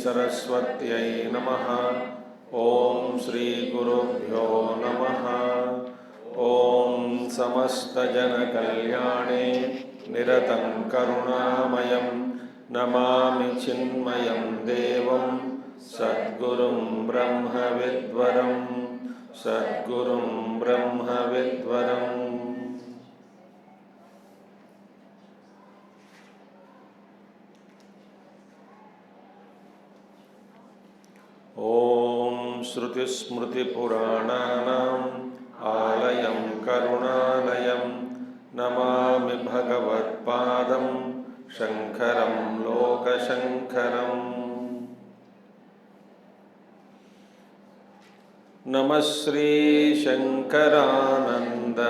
सरस्वत्यै नमः। ओम श्री गुरुभ्यो नमः। ओम समस्तजनकल्याणे निरतं करुणामयं नमामि चिन्मयं देवं सद्गुरुं ब्रह्मविद्वरं सद्गुरुं ब्रह्मविद्वरम्। ओम श्रुतिस्मृतिपुराणानाम् आलयं करुणालयं नमामि भगवत्पादं शङ्करं लोकशङ्करम्। नमः Shri शङ्करानन्द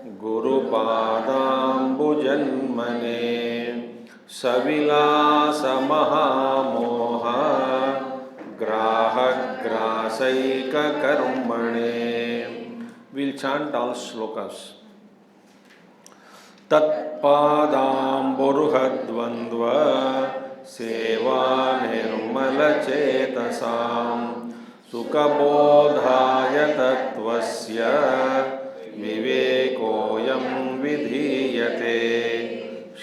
गुरुपादाम्बुजन्मने सविलासमहामोह ग्राहग्रासैककर्मणे। We'll chant all shlokas. तत्पादाम्बुरुहद्वन्द्वा सेवा निर्मलचेतसां सुखबोधाय तत्त्वस्य विवेकोऽयं विधीयते।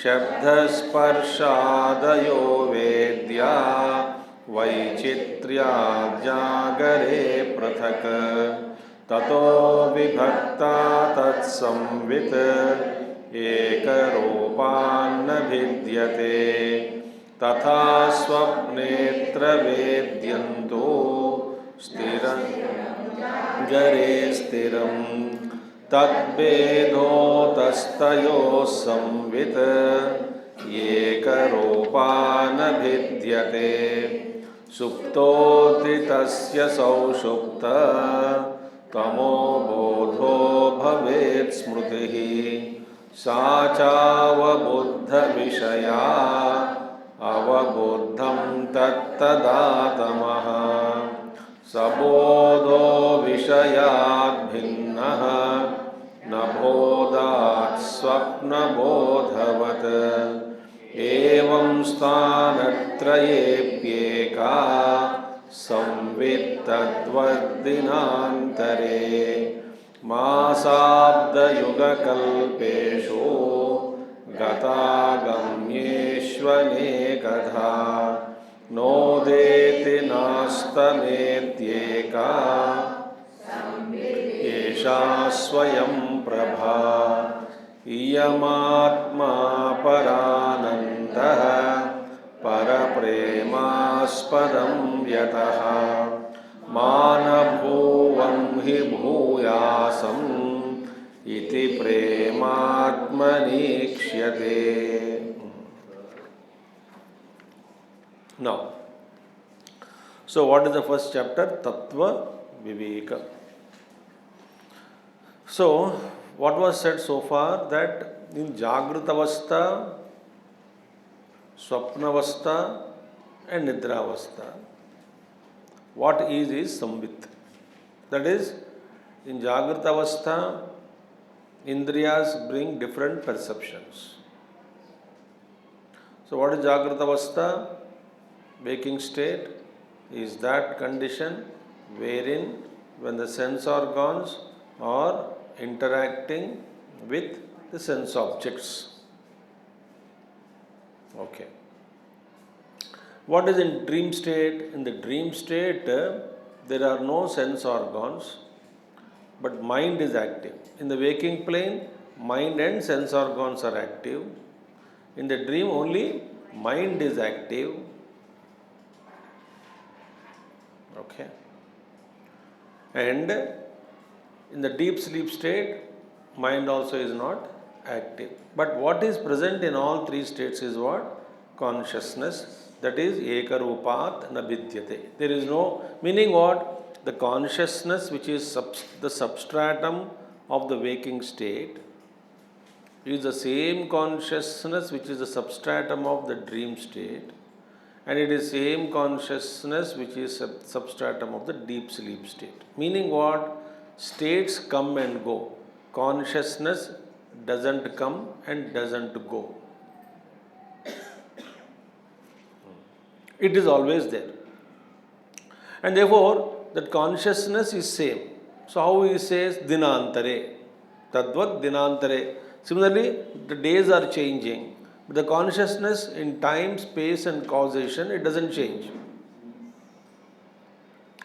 शब्दस्पर्शादयो वेद्या वैचित्र्याजागरे पृथक् ततो विभक्ता तत्संवित् एकरूपान्न भिद्यते। तथा स्वप्नेऽत्र वेद्यन्तो स्थिरञ्जरे स्थिरं तद्भेदोतस्तयोः संवित् एकरूपान्न भिद्यते। सुप्तोऽति तस्य सौषुप्त तमो बोधो भवेत् स्मृतिः सा चावबुद्धविषया अवबुद्धं तत्तदातमः। सबोधो विषयाद् भिन्नः न बोधात् स्वप्नबोधवत्। एवं स्थानत्रयेऽप्येका संवित्तद्वद्दिनान्तरे मासाब्दयुगकल्पेषु गतागम्येष्वनेकधा नोदेति नास्तमेत्येका एषा स्वयं प्रभा। इयमात्मा परानन्दः परप्रेमास्पदं यतः मानभुवं हि भूयासम् इति प्रेमात्मनीक्ष्यते। Now, so what is the first chapter? Tattva Viveka. So, what was said so far, that in Jagratavastha, Swapnavastha and Nidravastha, what is Sambit. That is, in Jagratavastha, Indriyas bring different perceptions. So what is Jagratavastha? Waking state is that condition wherein when the sense organs are interacting with the sense objects. Okay. What is in dream state? In the dream state, there are no sense organs, but mind is active. In the waking plane, mind and sense organs are active. In the dream, only mind is active. Okay. And in the deep sleep state, mind also is not active. But what is present in all three states is what? Consciousness. That is ekarupat na vidyate. There is no, meaning what? The consciousness which is the substratum of the waking state is the same consciousness which is the substratum of the dream state, and it is same consciousness which is substratum of the deep sleep state. Meaning what? States come and go. Consciousness doesn't come and doesn't go. It is always there. And therefore, that consciousness is same. So how he says dinantare, tadvat dinantare. Similarly, the days are changing, but the consciousness in time, space and causation, it doesn't change.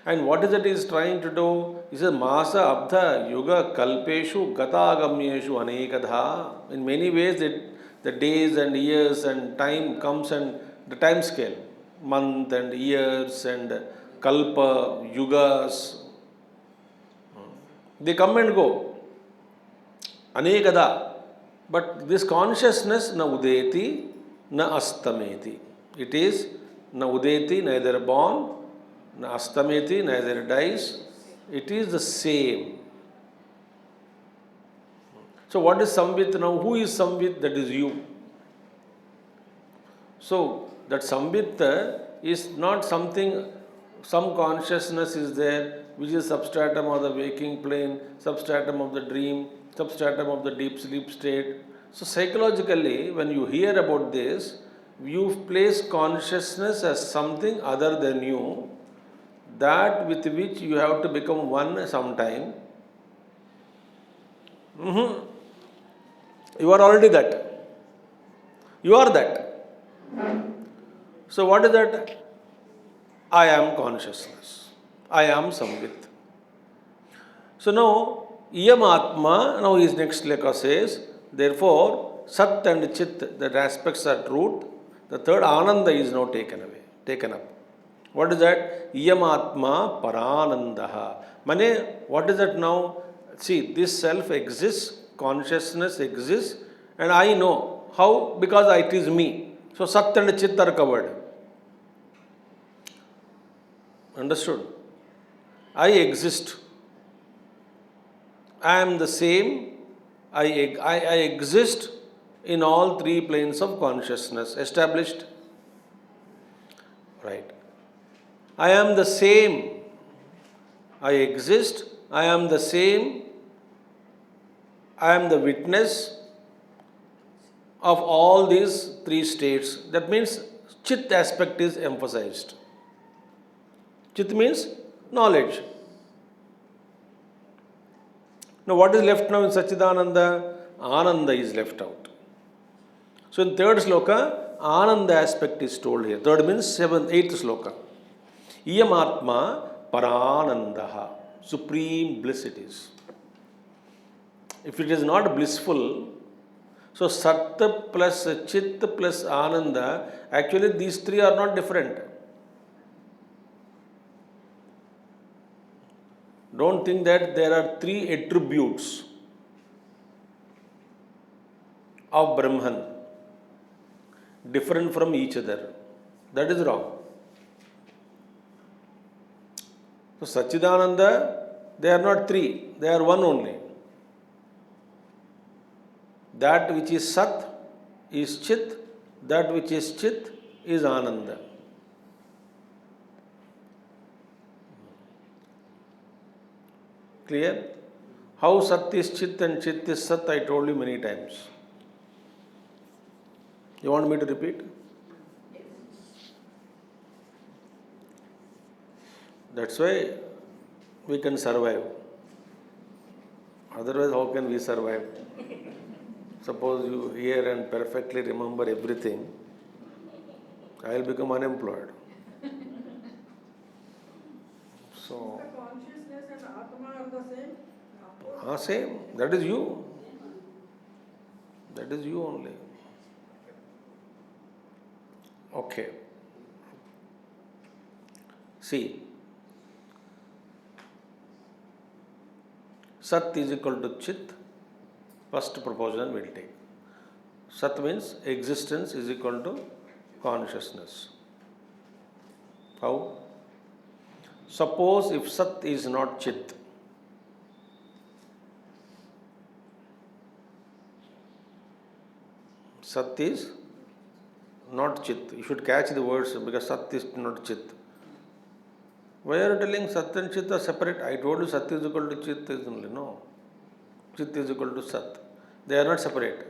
And what is it he is trying to do? He says, Masa Abdha Yuga Kalpeshu Gatagamyeshu Anekadha. In many ways, the days and years and time comes, and the time scale, month and years and kalpa, yugas, they come and go. Anekada. But this consciousness na udeti, na astameti. It is na udeti, neither born, na astameti, neither dies. It is the same. So what is Samvit now? Who is Samvit? That is you. So that Samvit is not something, some consciousness is there, which is substratum of the waking plane, substratum of the dream, substratum of the deep sleep state. So psychologically, when you hear about this, you place consciousness as something other than you, that with which you have to become one sometime. You are already that. You are that. So what is that? I am consciousness. I am Samvit. So now, Iyam Atma, now his next lekha says, therefore, Sat and Chit, that aspects are truth. The third Ananda is now taken up. What is that? Iyam Atma Paranandaha. Mane, what is that now? See, this self exists, consciousness exists, and I know. How? Because it is me. So Sat and Chit are covered. Understood? I exist. I am the same. I exist in all three planes of consciousness. Established? Right. I am the same. I exist. I am the same. I am the witness of all these three states. That means Chit aspect is emphasized. Chit means knowledge. Now what is left now in Satchidananda? Ananda is left out. So in third sloka, Ananda aspect is told here. Third means eighth sloka. Iyam Atma Paranandaha. Supreme bliss it is. If it is not blissful, so Sat plus Chit plus Ananda, actually these three are not different. Don't think that there are three attributes of Brahman different from each other. That is wrong. So Satchidananda, they are not three, they are one only. That which is Sat is Chit, that which is Chit is Ananda. Clear? How Sat is Chit and Chit is Sat, I told you many times. You want me to repeat? That's why we can survive. Otherwise, how can we survive? Suppose you hear and perfectly remember everything, I will become unemployed. So, consciousness and Atma are the same? Same. That is you. That is you only. Okay. See, Sat is equal to Chit. First proposition we will take. Sat means existence is equal to consciousness. How? Suppose if Sat is not Chit, Sat is not Chit. You should catch the words because Sat is not Chit. Why are you telling Sat and Chit are separate? I told you Sat is equal to Chit is only. No. Chit is equal to Sat. They are not separate.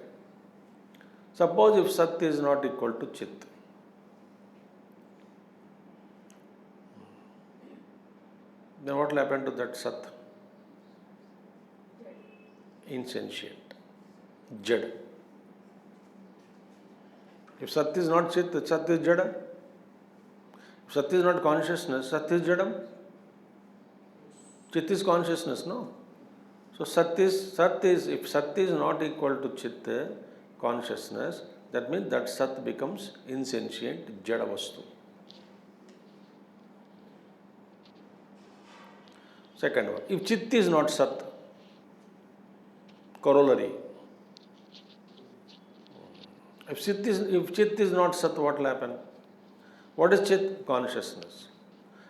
Suppose if Sat is not equal to Chit, then what will happen to that Sat? Insentient. Jad. If Sat is not Chit, Sat is Jada. If Sat is not consciousness, Sat is Jadam. Chit is consciousness, no? So Sat is, if Sat is not equal to Chit, consciousness, that means that Sat becomes insentient, Jada Vastu. Second one, if Chit is not Sat, corollary. If Chit is not Sat, what will happen? What is Chit? Consciousness.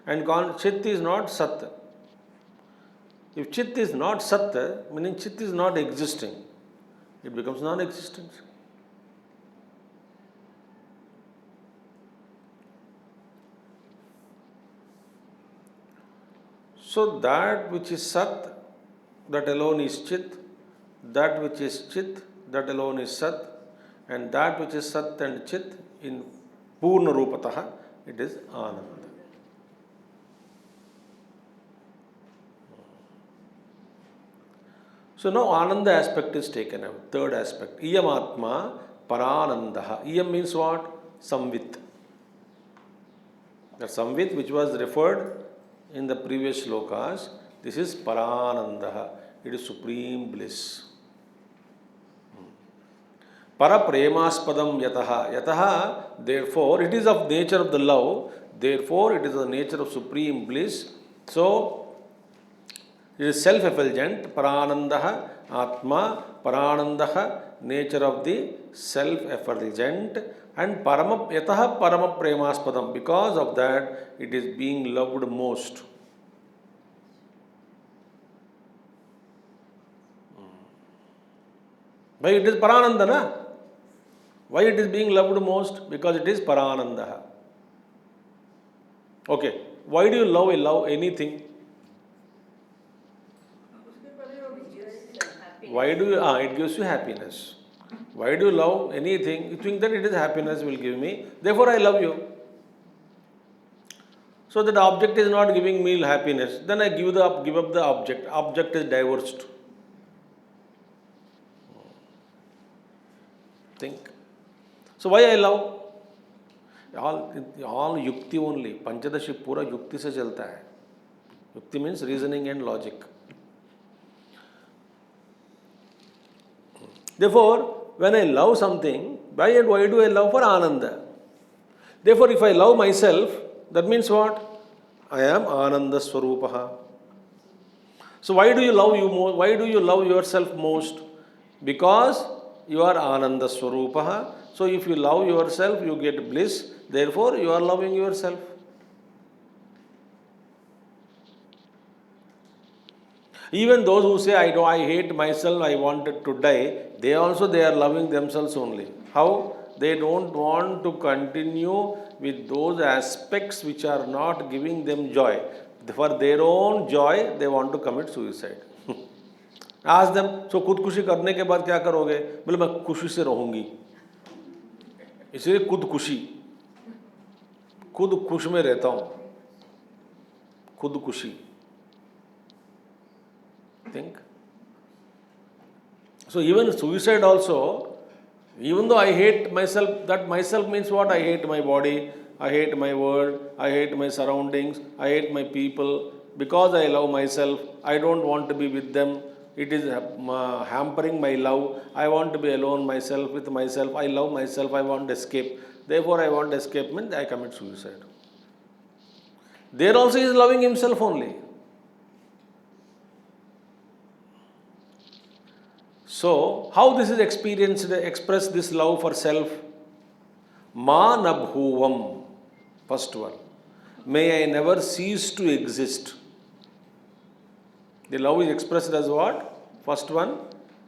And Chit is not Sat. If Chit is not Sat, meaning Chit is not existing, it becomes non-existence. So that which is Sat, that alone is Chit. That which is Chit, that alone is Sat. And that which is Sat and Chit in Purna Rupataha, it is Ananda. So now Ananda aspect is taken out. Third aspect. Iyam Atma Paranandaha. Iyam means what? Samvit. The Samvit which was referred in the previous shlokas, this is Paranandaha. It is supreme bliss. Parapremaspadam yataha. Yataha, therefore, it is of nature of the love. Therefore, it is the nature of supreme bliss. So, it is self-effulgent. Paranandaha, Atma, Paranandaha, nature of the self-effulgent. And yataha paramapremaspadam. Because of that, it is being loved most. Why it is Parananda, na? Why it is being loved most? Because it is Paranandaha. Okay. Why do you love anything? Why do you, it gives you happiness. Why do you love anything? You think that it is happiness will give me. Therefore, I love you. So that object is not giving me happiness. Then I give up the object. Object is divorced. Think. So why I love? All yukti only. Pañcadaśi pura yukti se chalta hai. Yukti means reasoning and logic. Therefore, when I love something, why do I love? For Ananda. Therefore, if I love myself, that means what? I am Ananda Swarupaha. So why do you love you more? Why do you love yourself most? Because you are Ananda Swarupaha. So if you love yourself, you get bliss. Therefore, you are loving yourself. Even those who say, I hate myself, I wanted to die, they are loving themselves only. How? They don't want to continue with those aspects which are not giving them joy. For their own joy, they want to commit suicide. Ask them, so खुदकुशी करने के बाद क्या करोगे? बोले मैं खुशी से रहूंगी. इसलिए खुद खुश में रहता हूं. खुदकुशी. Think. So even suicide also, even though I hate myself, that myself means what? I hate my body, I hate my world, I hate my surroundings, I hate my people. Because I love myself, I don't want to be with them. It is hampering my love. I want to be alone myself, with myself. I love myself, I want to escape. Therefore, I want escape means I commit suicide. There also he is loving himself only. So, how this is expressed this love for self? Ma nabhuvam, first one. May I never cease to exist. The love is expressed as what? First one,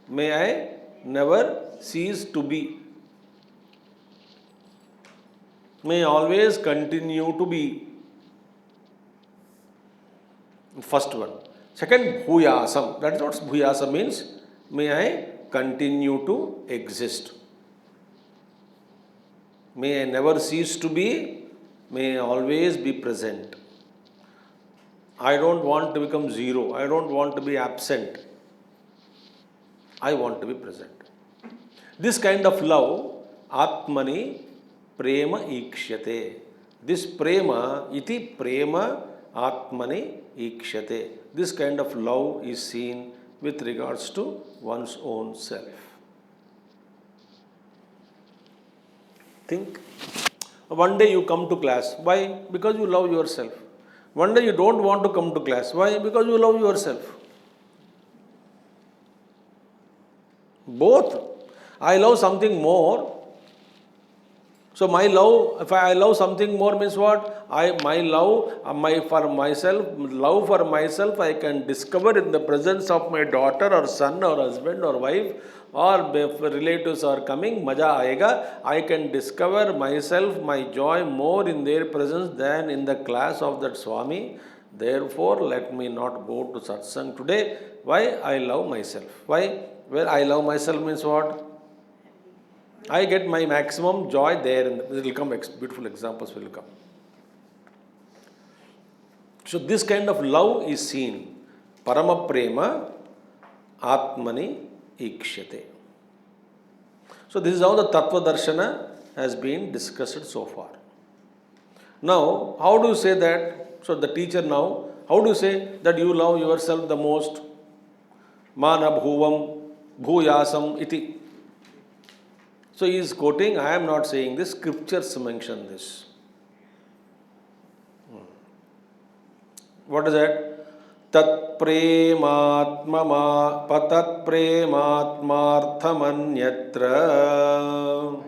may I never cease to be. May I always continue to be. First one. Second, bhuyasam. That is what bhuyasam means. May I continue to exist. May I never cease to be. May I always be present. I don't want to become zero. I don't want to be absent. I want to be present. This kind of love, Atmani prema ikshyate. This prema, iti prema Atmani ikshyate. This kind of love is seen with regards to one's own self. Think. One day you come to class. Why? Because you love yourself. One day you don't want to come to class. Why? Because you love yourself. Both. I love something more. So my love, if I love something more means what? Love for myself, I can discover in the presence of my daughter or son or husband or wife, or if relatives are coming, maja aayega. I can discover myself, my joy more in their presence than in the class of that Swami. Therefore, let me not go to satsang today. Why? I love myself. Why? Where I love myself means what? I get my maximum joy there. It will come, beautiful examples will come. So this kind of love is seen. Parama prema Atmani ikshyate. So this is how the Tattva Darshana has been discussed so far. Now, how do you say that? So the teacher now, how do you say that you love yourself the most? Mana bhuvam bhuyasam iti. So he is quoting, I am not saying this, scriptures mention this. What is that? Tat prematmarthamanyatra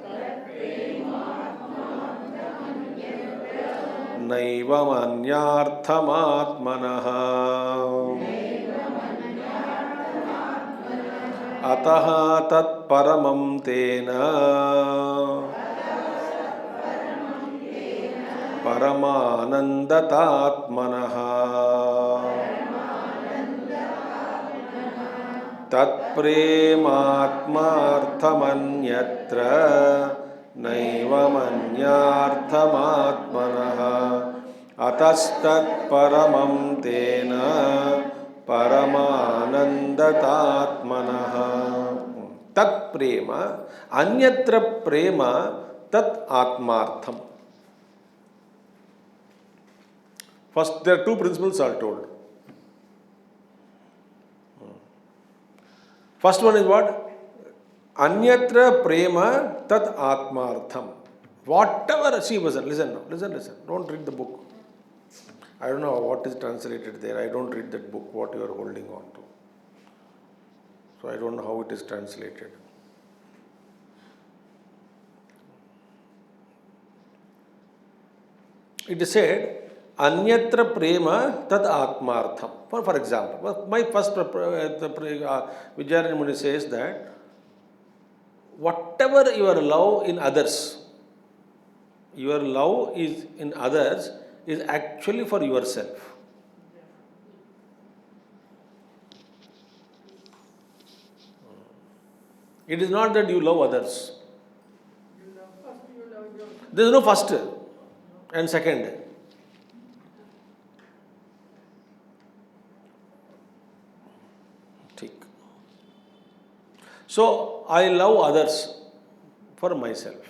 naivam anyarthamatmanaha ataha tat paramam tena paramanandatatmanaha tat prematmarthamanyatra naivamanyarthamatmanaha atastat paramam tena paramanandatatmanaha tat prema anyatra prema tat atmartham. First, there are two principles are told. First one is what? Anyatra prema tat atmartham. Whatever, see, listen now, listen. Don't read the book. I don't know what is translated there. I don't read that book, what you are holding on to. So I don't know how it is translated. It is said, Anyatra prema tad atmartham. For example, my first Vijayaranya Muni says that whatever your love in others, your love is in others is actually for yourself. It is not that you love others. There is no first and second. So, I love others for myself.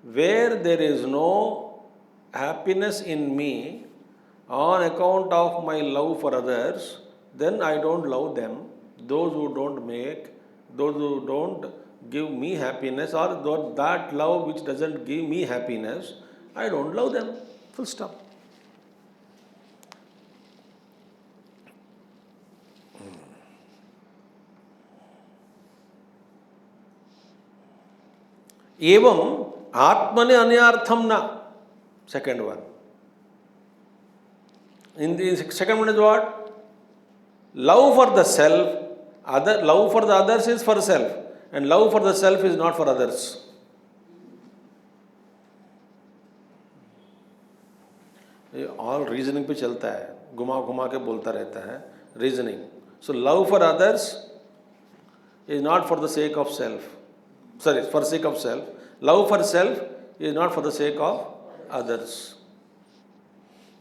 Where there is no happiness in me on account of my love for others, then I don't love them. Those who don't give me happiness, or that love which doesn't give me happiness, I don't love them. Full stop. Evam atmane anyartham na. Second one. In the second one is what? Love for the self, love for the others is for self, and love for the self is not for others. ये all reasoning पे चलता है, घुमा घुमा के बोलता रहता है, reasoning. So love for others is not for the sake of self. Sorry, for sake of self. Love for self is not for the sake of others.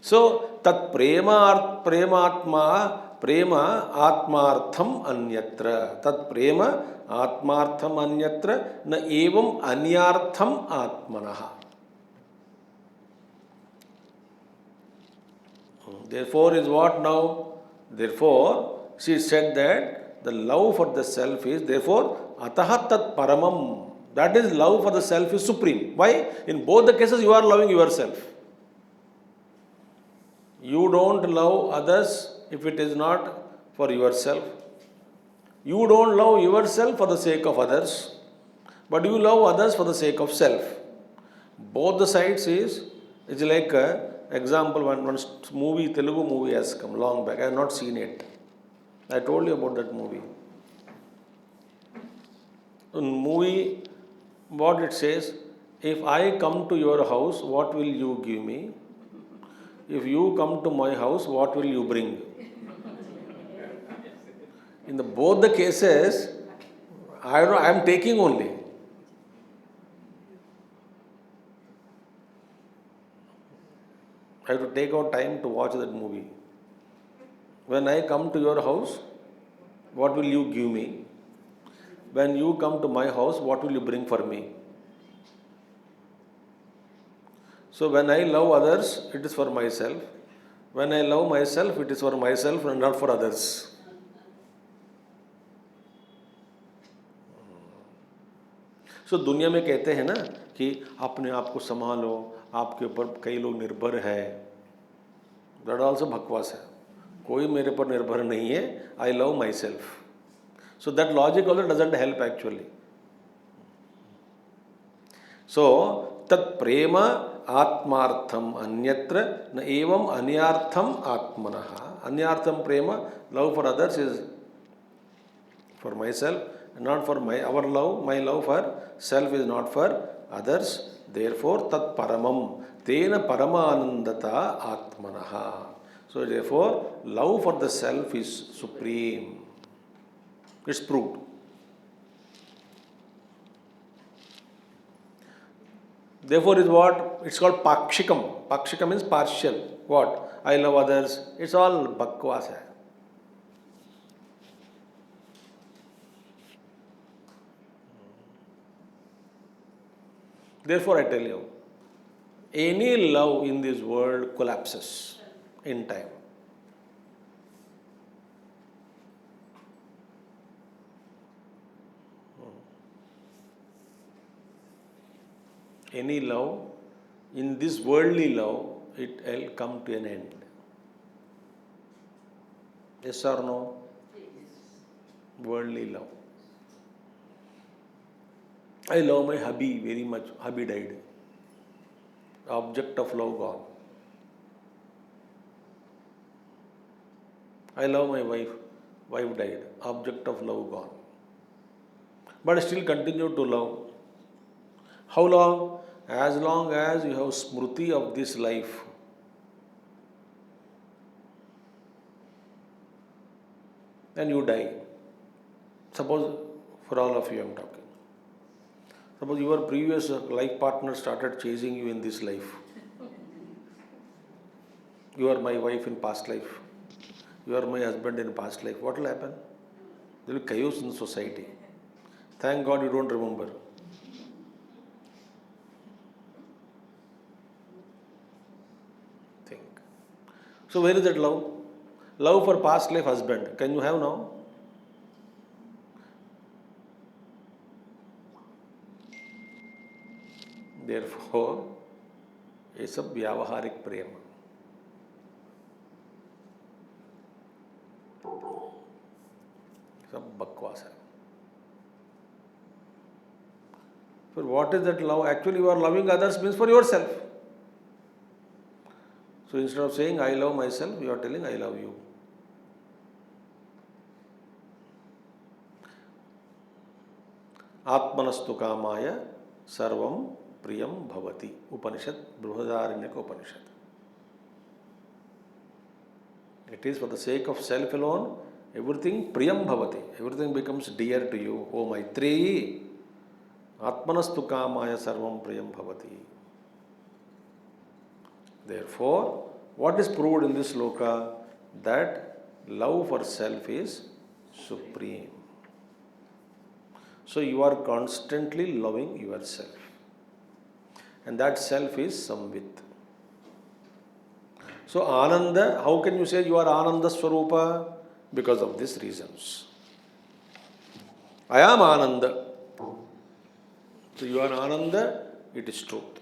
So tat prema atmartham anyatra. Tat prema atmartham anyatra na evam anyartham atmanaha. Therefore is what now? Therefore, she said that the love for the self is, therefore, ataha tat paramam. That is, love for the self is supreme. Why? In both the cases, you are loving yourself. You don't love others if it is not for yourself. You don't love yourself for the sake of others, but you love others for the sake of self. Both the sides is, it's like example, one movie, Telugu movie has come long back. I have not seen it. I told you about that movie. In movie, what it says, if I come to your house, what will you give me? If you come to my house, what will you bring? In both the cases, I am taking only. I have to take out time to watch that movie. When I come to your house, what will you give me? When you come to my house, what will you bring for me? So when I love others, it is for myself. When I love myself, it is for myself and not for others. So दुनिया में कहते हैं ना कि अपने आप को संभालो, आपके ऊपर कई लोग निर्भर है. That also बकवास है. कोई मेरे पर निर्भर नहीं है. I love myself. So that logic also doesn't help actually. So tat prema atmartham anyatra na evam anyartham atmanaha. Anyartham prema, love for others is for myself, not for our love. My love for self is not for others. Therefore tat paramam tena paramanandata atmanaha. So therefore love for the self is supreme. It's proved. Therefore is what? It's called pakshikam. Pakshikam means partial. What? I love others. It's all bakwas hai. Therefore I tell you, any love in this world collapses in time. Any love, in this worldly love, it will come to an end. Yes or no? Worldly love. I love my hubby very much. Hubby died. Object of love gone. I love my wife. Wife died. Object of love gone. But I still continue to love. How long? As long as you have smriti of this life. And you die. Suppose, for all of you I am talking. Suppose your previous life partner started chasing you in this life. You are my wife in past life. You are my husband in past life. What will happen? There will be chaos in society. Thank God you don't remember. Think. So where is that love? Love for past life husband. Can you have now? Therefore, ये सब व्यावहारिक प्रेम. सब बकवास है. For what is that love? Actually, you are loving others means for yourself. So instead of saying I love myself, you are telling I love you. Atmanastu kamaya sarvam priyam bhavati. Upanishad, Brihadaranyaka Upanishad. It is for the sake of self alone, everything priyam bhavati. Everything becomes dear to you. Oh Maitreyi, Atmanastu kamaya sarvam priyam bhavati. Therefore, what is proved in this sloka? That love for self is supreme. So you are constantly loving yourself. And that self is samvit. So Ananda, how can you say you are Ananda Swarupa? Because of these reasons. I am Ananda. So you are Ananda, it is truth.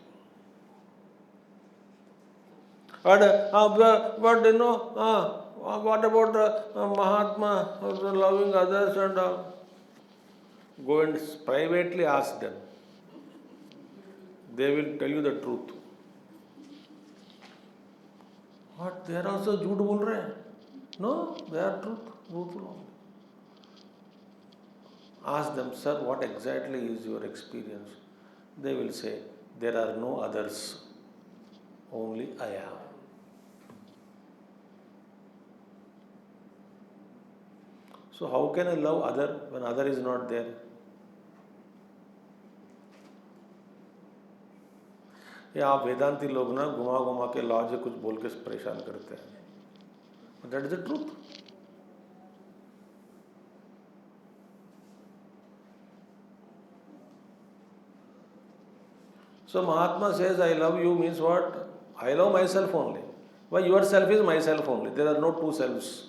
But you know, what about Mahatma loving others and all? Go and privately ask them. They will tell you the truth. What? They are also jhoot bol rahe hain? No, they are truthful. Ask them, sir, what exactly is your experience? They will say, there are no others, only I am. So how can I love other when other is not there? ये आप वेदांती लोग ना घुमा घुमा के logic कुछ बोल के परेशान करते हैं. But that is the truth. So Mahatma says, I love you means what? I love myself only. Why? Yourself is myself only. There are no two selves.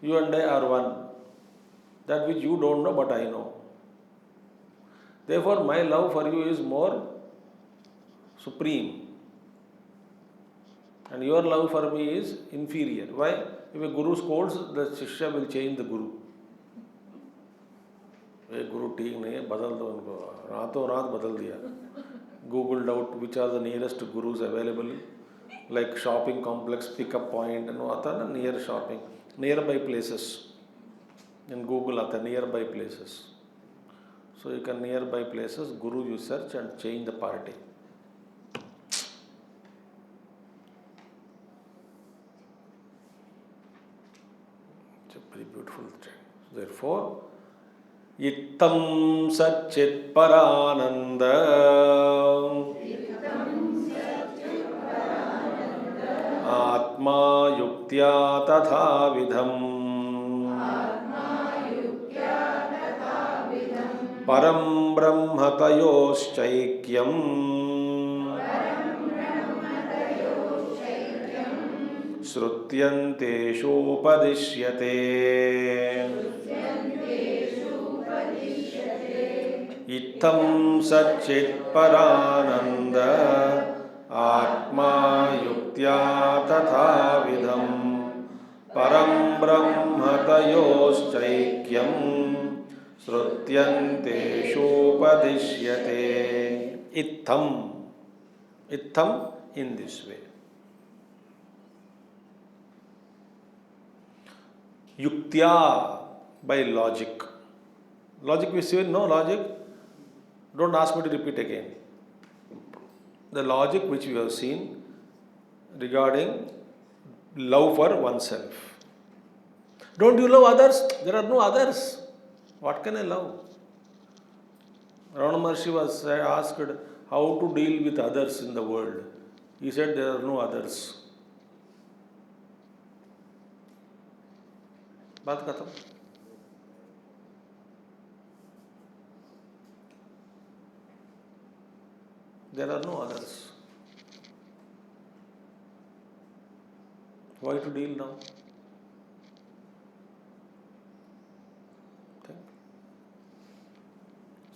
You and I are one. That which you don't know, but I know. Therefore, my love for you is more supreme. And your love for me is inferior. Why? If a guru scolds, the Shishya will change the guru. ये गुरु ठीक नहीं है, बदल दो उनको. रातों रात बदल दिया. Googled out which are the nearest gurus available, like shopping complex, pickup point, and आता है ना near shopping, nearby places. In Google आता है nearby places. So you can nearby places, guru you search and change the party. It's a very beautiful thing. Therefore, Ittam Satchit Parananda Atma Yuktya Tatha Vidham Param Brahmatayoschaikyam Shrutyanteshopadishyate Ittam Satchit Parananda Atma Yuktya Tatha Vidham Param Brahmatayoschaikyam Shrutyanteshopadishyate. Ittham in this way. Yuktya by logic. Logic we say no logic. Don't ask me to repeat again. The logic which we have seen regarding love for oneself. Don't you love others? There are no others. What can I love? Ramana Maharshi was asked how to deal with others in the world. He said there are no others. बात खत्म. There are no others. Why to deal now?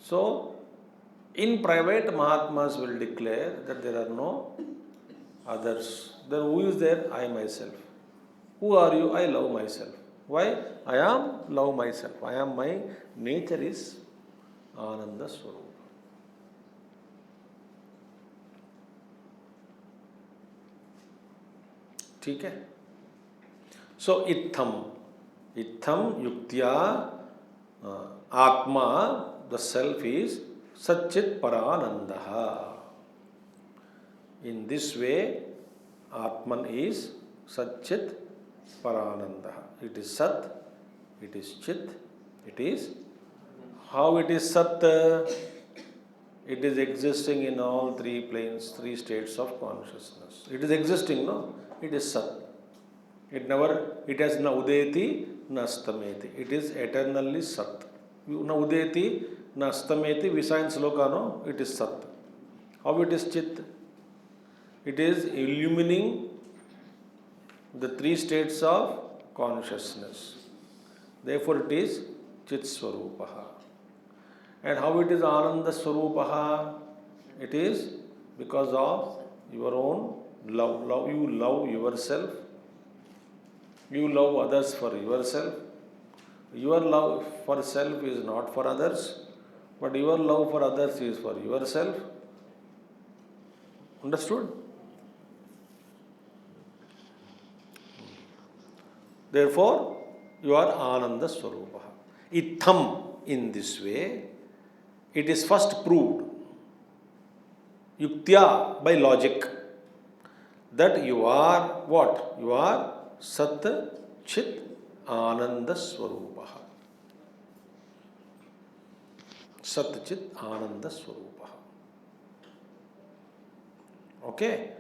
So, in private, Mahatmas will declare that there are no others. Then who is there? I myself. Who are you? I love myself. Why? I am love myself. I am my nature is Ananda Swarupa. ठीक है. So ittham yuktya atma, the self is Satchit Paranandaha. In this way, Atman is Satchit Paranandaha. It is Sat, it is Chit, it is. How it is Sat? It is existing in all three planes, three states of consciousness. It is existing, no? It is Sat. It has na udeti, na astameti. It is eternally Sat. Na udeti, na astameti, we saw in sloka, no? It is Sat. How it is Chit? It is illumining the three states of consciousness. Therefore it is Chit Swarupaha. And how it is Ananda Swarupaha? It is because of your own love. You love yourself. You love others for yourself. Your love for self is not for others, but your love for others is for yourself. Understood? Therefore, you are Ananda Swarupa. Itham, in this way, it is first proved, yuktya, by logic, that you are what? You are Sat Chit Ananda Swarupa. Sat Chit Ananda Swarupa. Okay?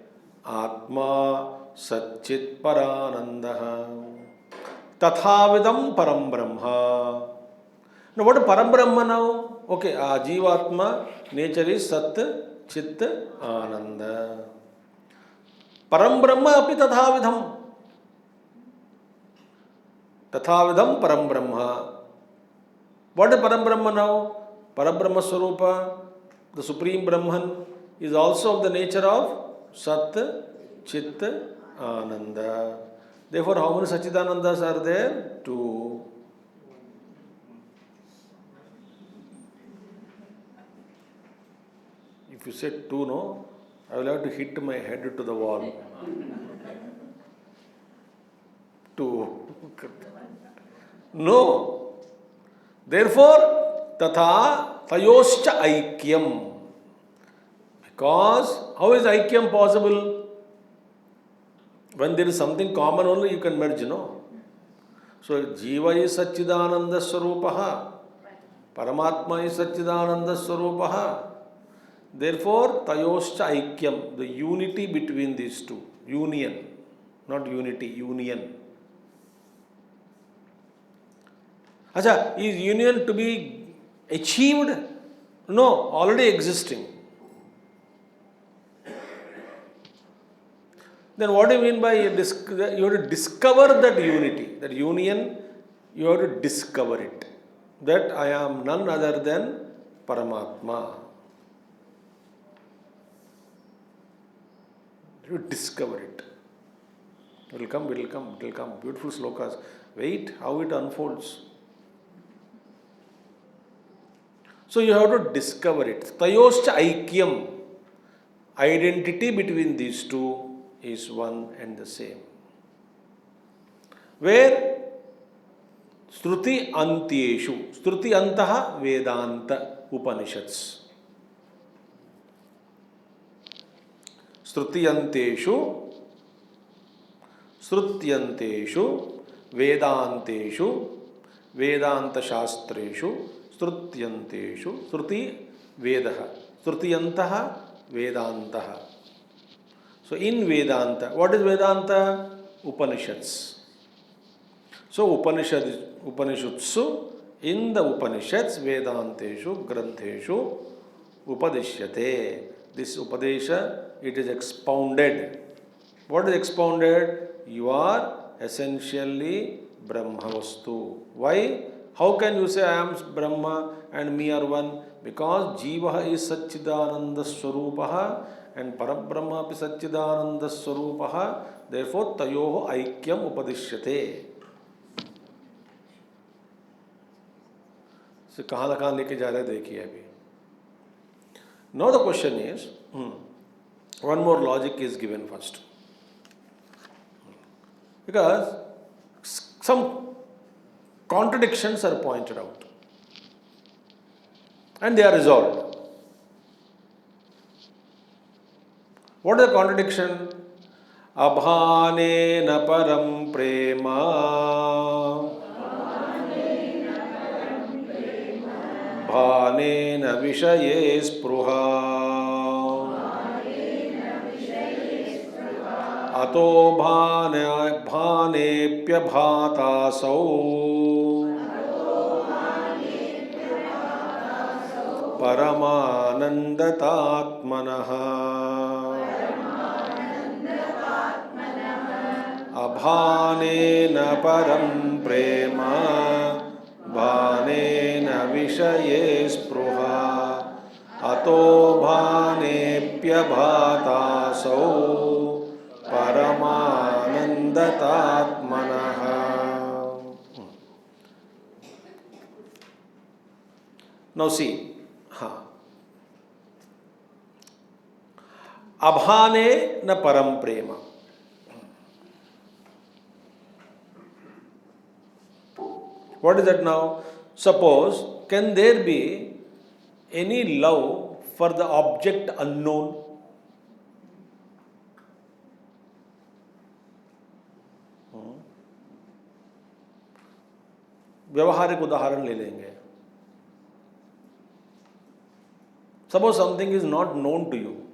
Atma Satchit Paranandaha. Tathavidam Param Brahma. Now what is Param Brahma now? Okay, Jivatma, nature is Sat Chit Ananda. Param Brahma api tathavidam. Tathavidam Param Brahma. What is Param Brahma now? Param Brahma Swarupa, the Supreme Brahman, is also of the nature of Sat Chit Ananda. Therefore, how many Sachidanandas are there? Two. If you say two, no, I will have to hit my head to the wall. Two. No. Therefore, tatha tayoscha aikyam. Because how is aikyam possible? When there is something common only you can merge, no? So Jiva is Satchidananda Swarupaha. Paramatma is Satchidananda Swarupaha. Therefore, tayoscha aikyam, the unity between these two. Union, not unity, union. Acha, is union to be achieved? No, already existing. Then what do you mean by you have to discover that unity, that union, you have to discover it. That I am none other than Paramatma. You discover it. It will come, it will come, it will come. Beautiful slokas. Wait, how it unfolds. So you have to discover it. Tayoscha aikyam. Identity between these two is one and the same. Where Shruti Antyeshu, Shruti Antaha Vedanta Upanishads. Shrutyanteshu, Shrutyanteshu, Vedanteshu, Vedanta Shastreshu, Shrutyanteshu, Shruti Vedaha, Shrutyantaha Vedantaha. So in Vedanta, what is Vedanta? Upanishads. So Upanishadsu, in the Upanishads, Vedanteshu, Grantheshu, Upadishyate. This Upadesha, it is expounded. What is expounded? You are essentially Brahmavastu. Why? How can you say I am Brahma and me are one? Because Jiva is Satchidananda Swarupaha and Parabrahma api Satchidananda Swarupaha. Therefore, Tayoho Aikyam Upadishyate. से कहाँ लेके जा रहे देखिए अभी. Now the question is, one more logic is given first. Because some contradictions are pointed out and they are resolved. What is the contradiction? Abhane na param prema bhane na vishaye spruha ato bhanepya bhatasau paramanandatatmanaha abhane na param prema bhane na vishaye spruha ato bhanepya bhatasau paramanandatatmanaha. Now see, abhane na param prema. What is that now? Suppose, can there be any love for the object unknown? व्यवहारिक उदाहरण ले लेंगे. Suppose something is not known to you.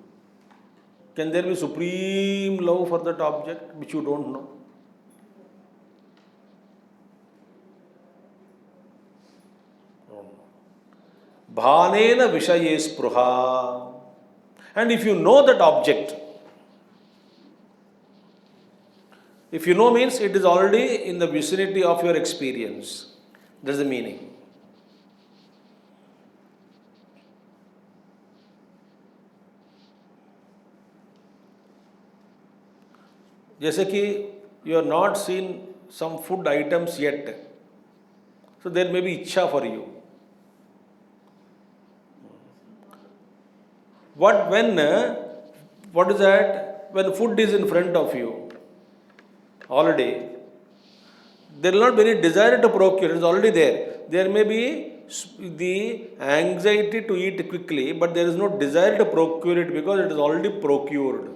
Can there be supreme love for that object which you don't know? Bhanena vishaye spruha. And if you know that object, if you know means it is already in the vicinity of your experience. That's the meaning. जैसे कि you have not seen some food items yet, so there may be इच्छा for you. What is that? When food is in front of you already, there will not be any desire to procure, it is already there. There may be the anxiety to eat quickly, but there is no desire to procure it because it is already procured.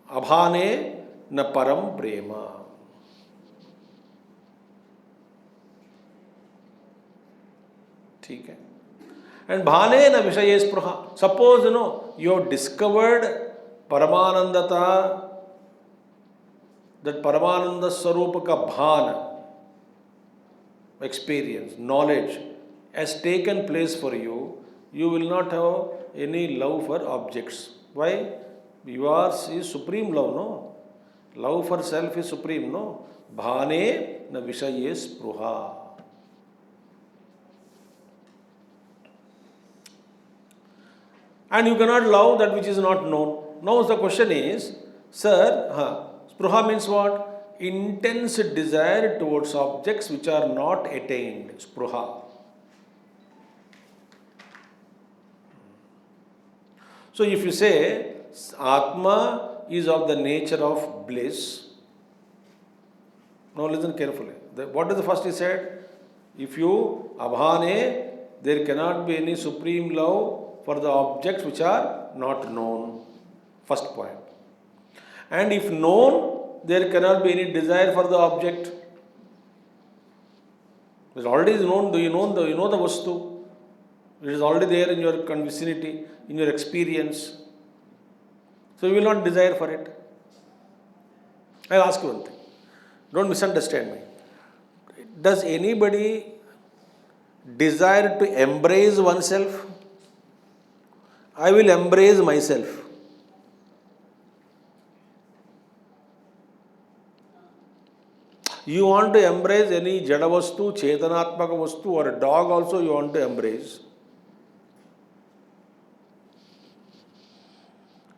Abhane na param prema. ठीक है. And bhane na vishaye spruha. Suppose you have discovered paramanandata, that paramananda swarupa ka bhan, experience, knowledge has taken place for you. You will not have any love for objects. Why? Yours is supreme love, no? Love for self is supreme, no? Bhane na vishaye spruha. And you cannot love that which is not known. Now the question is, sir, spruha means what? Intense desire towards objects which are not attained. Spruha. So if you say, Atma is of the nature of bliss. Now listen carefully. What is the first he said? If you, abhane, there cannot be any supreme love for the objects which are not known. First point. And if known, there cannot be any desire for the object. It already is known, you know the vastu. It is already there in your vicinity, in your experience. So you will not desire for it. I will ask you one thing. Don't misunderstand me. Does anybody desire to embrace oneself? I will embrace myself. You want to embrace any jada vastu, chetanatmaka vastu, or a dog also you want to embrace.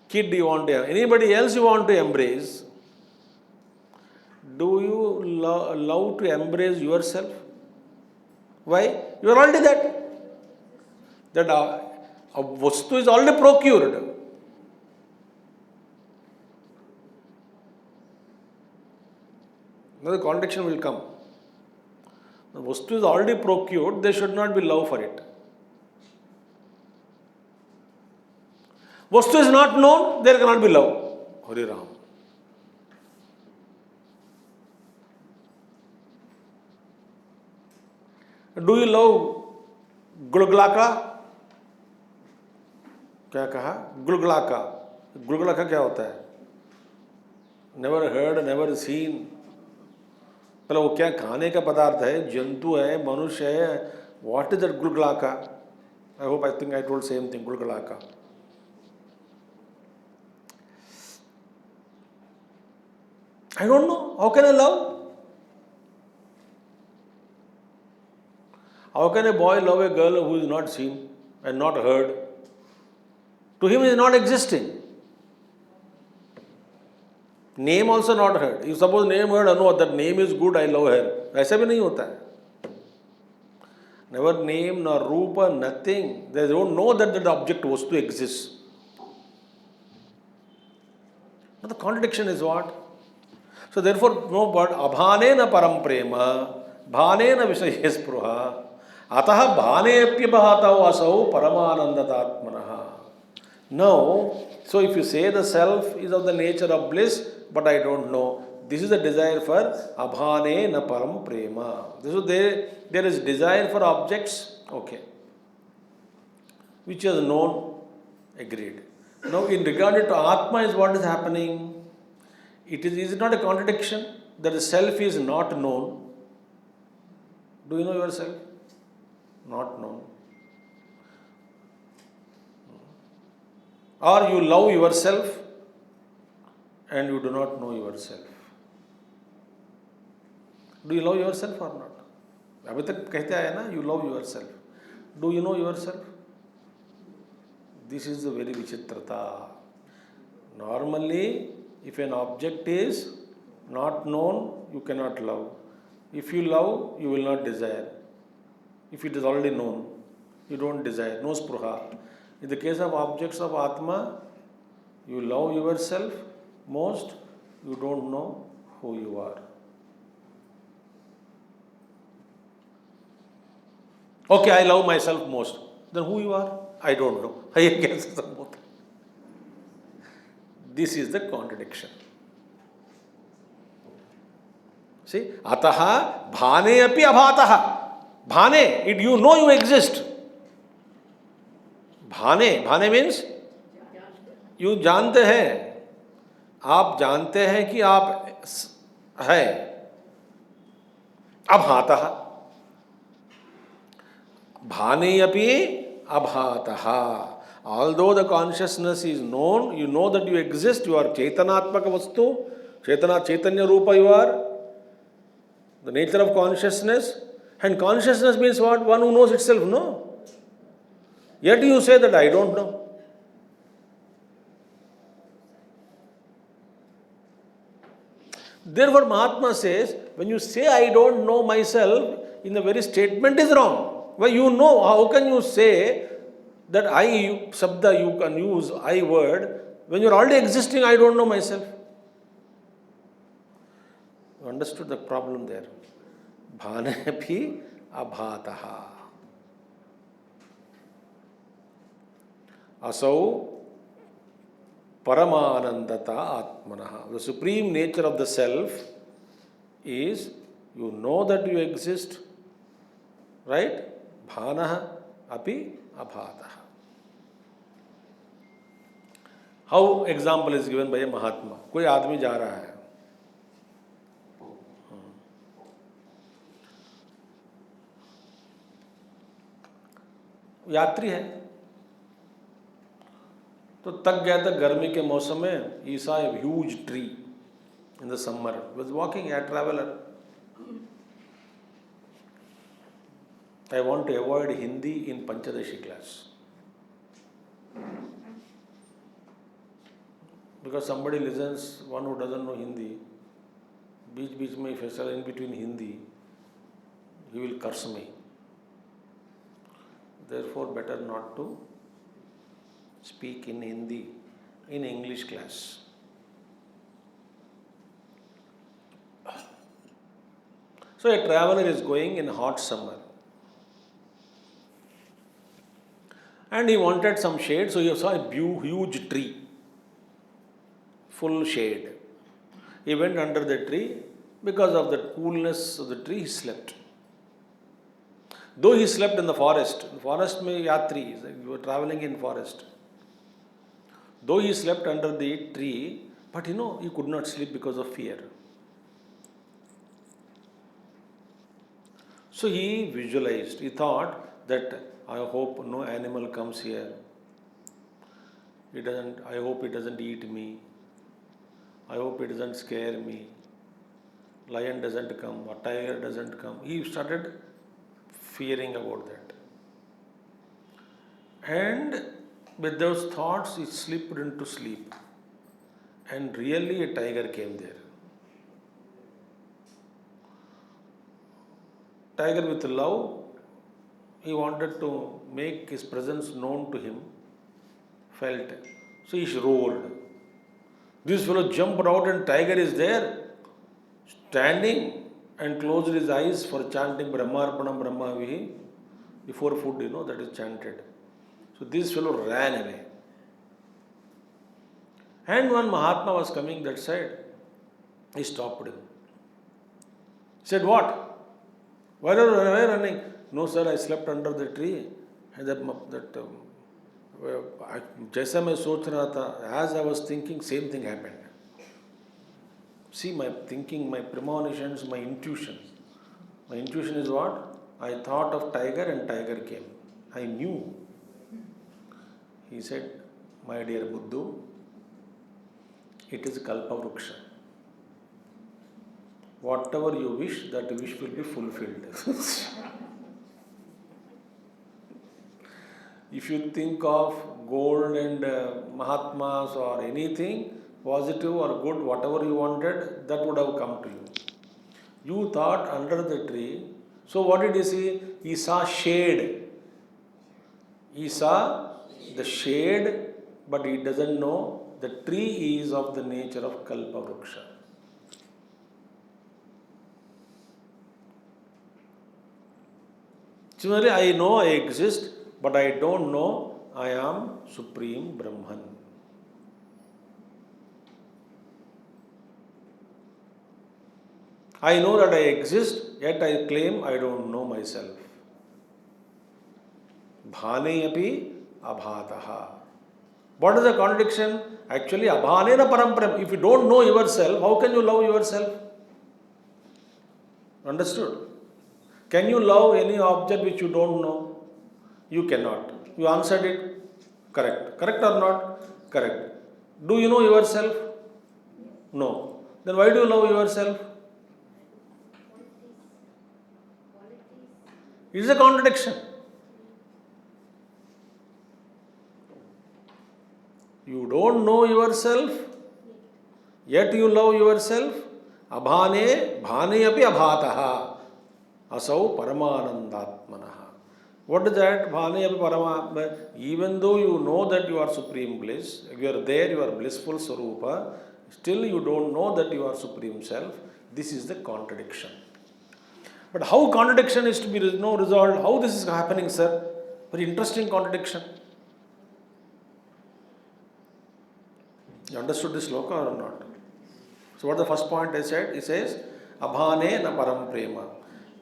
Kid you want to, anybody else you want to embrace. Do you love to embrace yourself? Why? You are already that. That a vastu is already procured. Now the contradiction will come. The vastu is already procured, there should not be love for it. Vastu is not known, there cannot be love. Hari Ram. Do you love गुलगुलाका? क्या कहा? गुलगुलाका. गुलगुलाका क्या होता है? Never heard, never seen. पहले वो क्या खाने का पदार्थ है, जंतु है, मनुष्य है? What is that गुलगुलाका? I think I told same thing, गुलगुलाका. I don't know. How can I love? How can a boy love a girl who is not seen and not heard? To him, it is not existing. Name also not heard. You suppose name heard, no, that name is good, I love her. ऐसा भी नहीं होता है. Never name, nor rupa, nothing. They don't know that the object was to exist. But the contradiction is what? So therefore, no, but abhanena param prema, bhanena vishaya spruha, atah bhanepyabhatau asau paramanandatatmanaha. Now, so if you say the self is of the nature of bliss, but I don't know, this is the desire for abhanena param prema. So there is desire for objects, okay, which is known, agreed. Now in regard to Atma is what is happening. Is it not a contradiction that the self is not known? Do you know yourself? Not known. Or you love yourself and you do not know yourself. Do you love yourself or not? अभी तक कहते आए ना, you love yourself. Do you know yourself? This is the very vichitrata. Normally, if an object is not known, you cannot love. If you love, you will not desire. If it is already known, you don't desire, no spruha. In the case of objects of Atma, you love yourself most, you don't know who you are. Okay, I love myself most. Then who you are? I don't know. I guess both. This is the contradiction. See, ataha bhane api abhataha. Bhane, you know you exist. Bhane means you जानते हैं, आप जानते हैं कि आप है. abhataha. Bhane api abhataha. Although the consciousness is known, you know that you exist, you are Chetanatmaka Vastu, Chaitanya Rupa you are, the nature of consciousness. And consciousness means what? One who knows itself, no? Yet you say that I don't know. Therefore, Mahatma says, when you say I don't know myself, in the very statement is wrong. Well, you know, how can you say that I, sabda you can use, I word, when you are already existing, I don't know myself. You understood the problem there. Bhanepi abhataha. Asau paramanandata atmanaha. The supreme nature of the self is, you know that you exist, right? Bhanaha api abhataha. How example is given by a Mahatma? कोई आदमी जा रहा है, यात्री है, तो तक गया था गर्मी के मौसम में. He saw a huge tree in the summer. He was walking, a traveler. I want to avoid Hindi in Pañcadaśi class. Because somebody listens, one who doesn't know Hindi, बीच में if I say in between Hindi, he will curse me. Therefore, better not to speak in Hindi in English class. So a traveler is going in hot summer and he wanted some shade, so he saw a huge tree, full shade. He went under the tree. Because of the coolness of the tree, he slept. Though he slept in the forest में yatri, you were traveling in forest. Though he slept under the tree, but he could not sleep because of fear. So he visualized, he thought that I hope no animal comes here. I hope it doesn't eat me. I hope it doesn't scare me. Lion doesn't come or tiger doesn't come. He started fearing about that. And with those thoughts, he slipped into sleep. And really a tiger came there. Tiger with love, he wanted to make his presence known to him, felt. So he roared. This fellow jumped out and tiger is there, standing and closed his eyes for chanting Brahmarpanam Brahmavihi. Before food, that is chanted. So this fellow ran away. And one Mahatma was coming that side. He stopped him. He said, what? Why are you running? No, sir, I slept under the tree. And जैसा मैं सोच रहा था, as I was thinking, same thing happened. See, my thinking, my premonitions, my intuition. My intuition is what? I thought of tiger and tiger came. I knew. He said, my dear Buddhu, it is Kalpavruksha. Whatever you wish, that wish will be fulfilled. If you think of gold and Mahatmas or anything, positive or good, whatever you wanted, that would have come to you. You thought under the tree. So what did he see? He saw shade. He saw the shade, but he doesn't know the tree is of the nature of Kalpavruksha. Similarly, I know I exist, but I don't know I am Supreme Brahman. I know that I exist, yet I claim I don't know myself. Bhane api abhataha. What is the contradiction? Actually, abhanena paramparam. If you don't know yourself, how can you love yourself? Understood? Can you love any object which you don't know? You cannot. You answered it. Correct. Correct or not? Correct. Do you know yourself? No. Then why do you love yourself? It is a contradiction. You don't know yourself, yet you love yourself. Abhane, bhane api abhataha. Asau paramanandatmanaha. What is that? Bhane api paramatma. Even though you know that you are supreme bliss, you are there, you are blissful Sarupa, still you don't know that you are supreme self. This is the contradiction. But how contradiction is to be resolved? How this is happening, sir? Very interesting contradiction. You understood this sloka or not? So what the first point I said? It says, Abhane na param prema.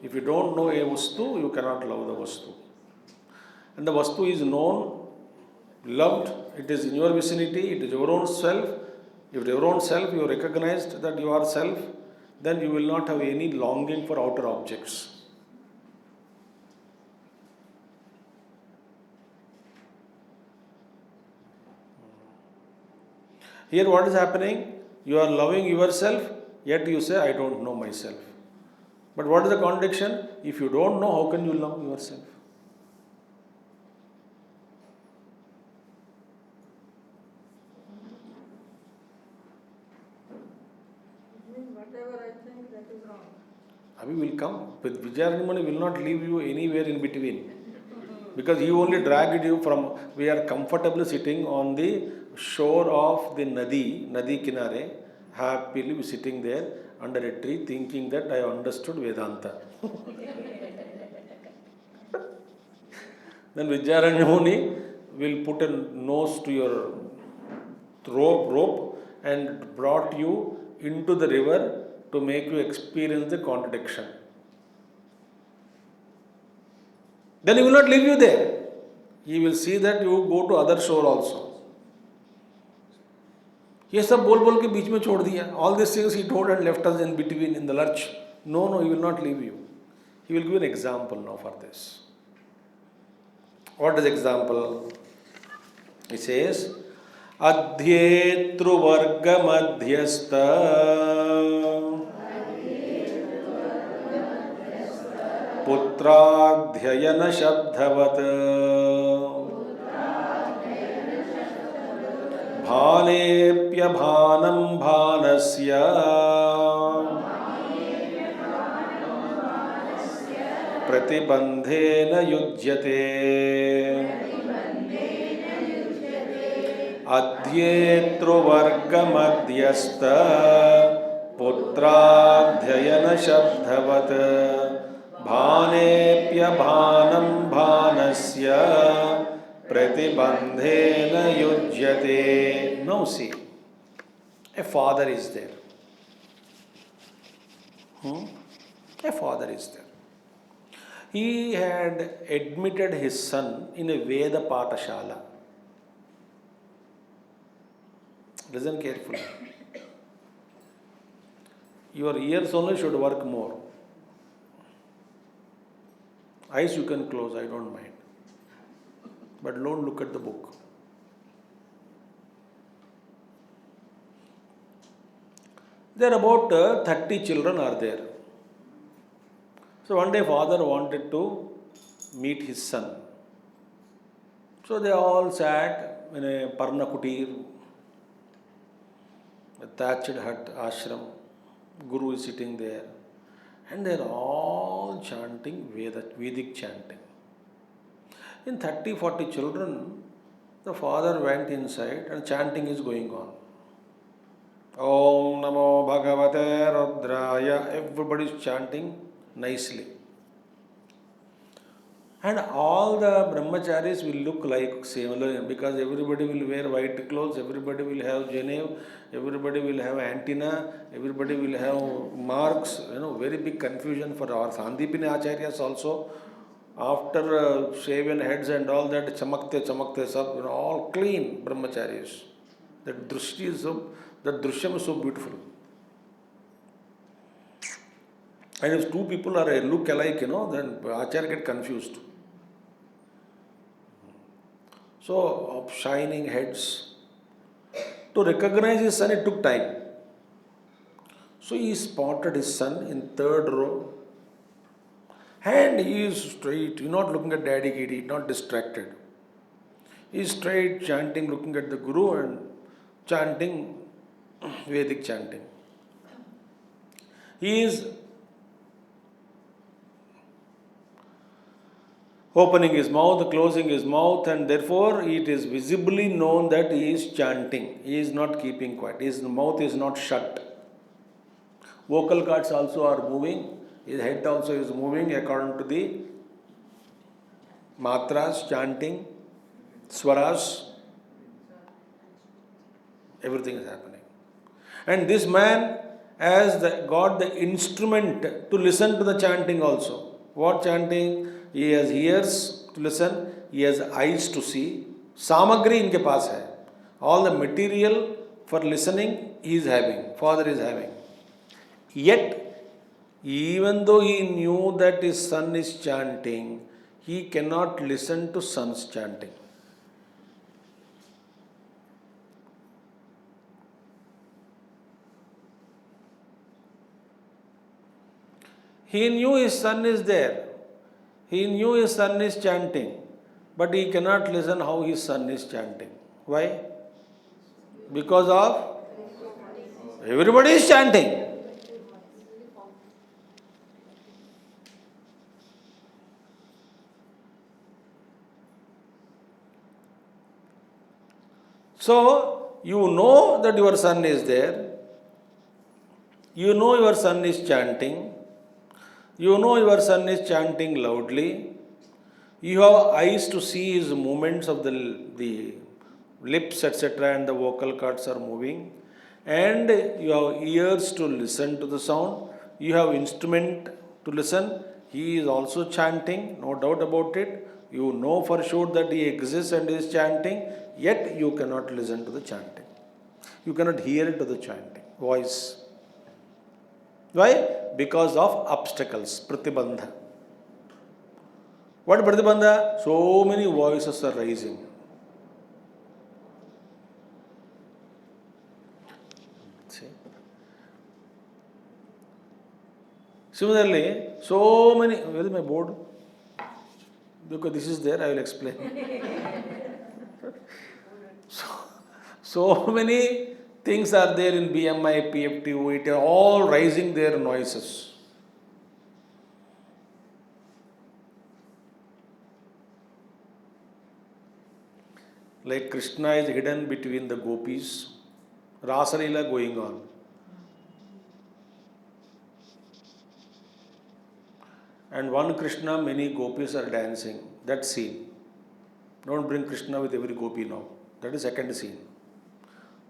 If you don't know a vastu, you cannot love the vastu. And the vastu is known, loved, it is in your vicinity, it is your own self. If your own self, you recognized that you are self, then you will not have any longing for outer objects. Here what is happening? You are loving yourself, yet you say, I don't know myself. But what is the contradiction? If you don't know, how can you love yourself? It means whatever I think Abhi will come. With Vijayaranjamuni will not leave you anywhere in between. Because he only dragged you from, we are comfortably sitting on the shore of the Nadi Kinare, happily sitting there under a tree thinking that I understood Vedanta. Then Vijayaranjamuni will put a nose to your rope and brought you into the river to make you experience the contradiction. Then he will not leave you there. He will see that you go to other shore also. ये सब बोल बोल के बीच में छोड़ दिया. All these things he told and left us in between in the lurch. No, he will not leave you. He will give an example now for this. What is example? He says, Adhyetruvarga madhyastha Putradhyayana shabdhavat Bhanepya bhanam bhanasya Pratibandhena yujyate Adhyetruvarga madhyastha Putradhyayana shabdhavat Bhanepya bhanam bhanasya Pratibandhena yujyate. Now see, a father is there. A father is there. He had admitted his son in a Veda Patashala. Listen carefully. Your ears only should work more. Eyes you can close, I don't mind. But don't look at the book. There are about 30 children are there. So one day father wanted to meet his son. So they all sat in a Parna Kutir, a thatched hut, ashram. Guru is sitting there. And they are all chanting Vedic chanting. In 30-40 children, the father went inside and chanting is going on. Om Namo Bhagavate Rudraya. Everybody is chanting nicely. And all the brahmacharis will look like similar because everybody will wear white clothes, everybody will have Genev, everybody will have antenna, everybody will have marks, very big confusion for our Sandipini Acharyas also. After shaven heads and all that, chamakte, sab, all clean brahmacharis. That drishyam is so beautiful. And if two people look alike, then Acharya get confused. So, of shining heads. To recognize his son, it took time. So, he spotted his son in third row. And he is straight, he's not looking at daddy kitty, not distracted. He is straight, chanting, looking at the Guru and chanting, Vedic chanting. He is opening his mouth, closing his mouth, and therefore it is visibly known that he is chanting. He is not keeping quiet. His mouth is not shut. Vocal cords also are moving. His head also is moving according to the matras, chanting, swaras. Everything is happening. And this man has got the instrument to listen to the chanting also. What chanting? He has ears to listen, he has eyes to see. Samagri inke paas hai. All the material for listening he is having, father is having. Yet, even though he knew that his son is chanting, he cannot listen to son's chanting. He knew his son is there. He knew his son is chanting, but he cannot listen how his son is chanting. Why? Because of everybody is chanting. So, you know that your son is there, you know your son is chanting, you know your son is chanting loudly, you have eyes to see his movements of the lips, etc., and the vocal cords are moving, and you have ears to listen to the sound, you have instrument to listen. He is also chanting, no doubt about it. You know for sure that he exists and is chanting, yet you cannot listen to the chanting. You cannot hear to the chanting voice. Why? Because of obstacles, pratibandha. What pratibandha? So many voices are rising. See? Similarly, so many. Where is my board? Because this is there, I will explain. So many things are there in BMI, PFT, OET, all rising their noises. Like Krishna is hidden between the gopis, Rasa Leela going on. And one Krishna, many gopis are dancing. That scene. Don't bring Krishna with every gopi now. That is second scene.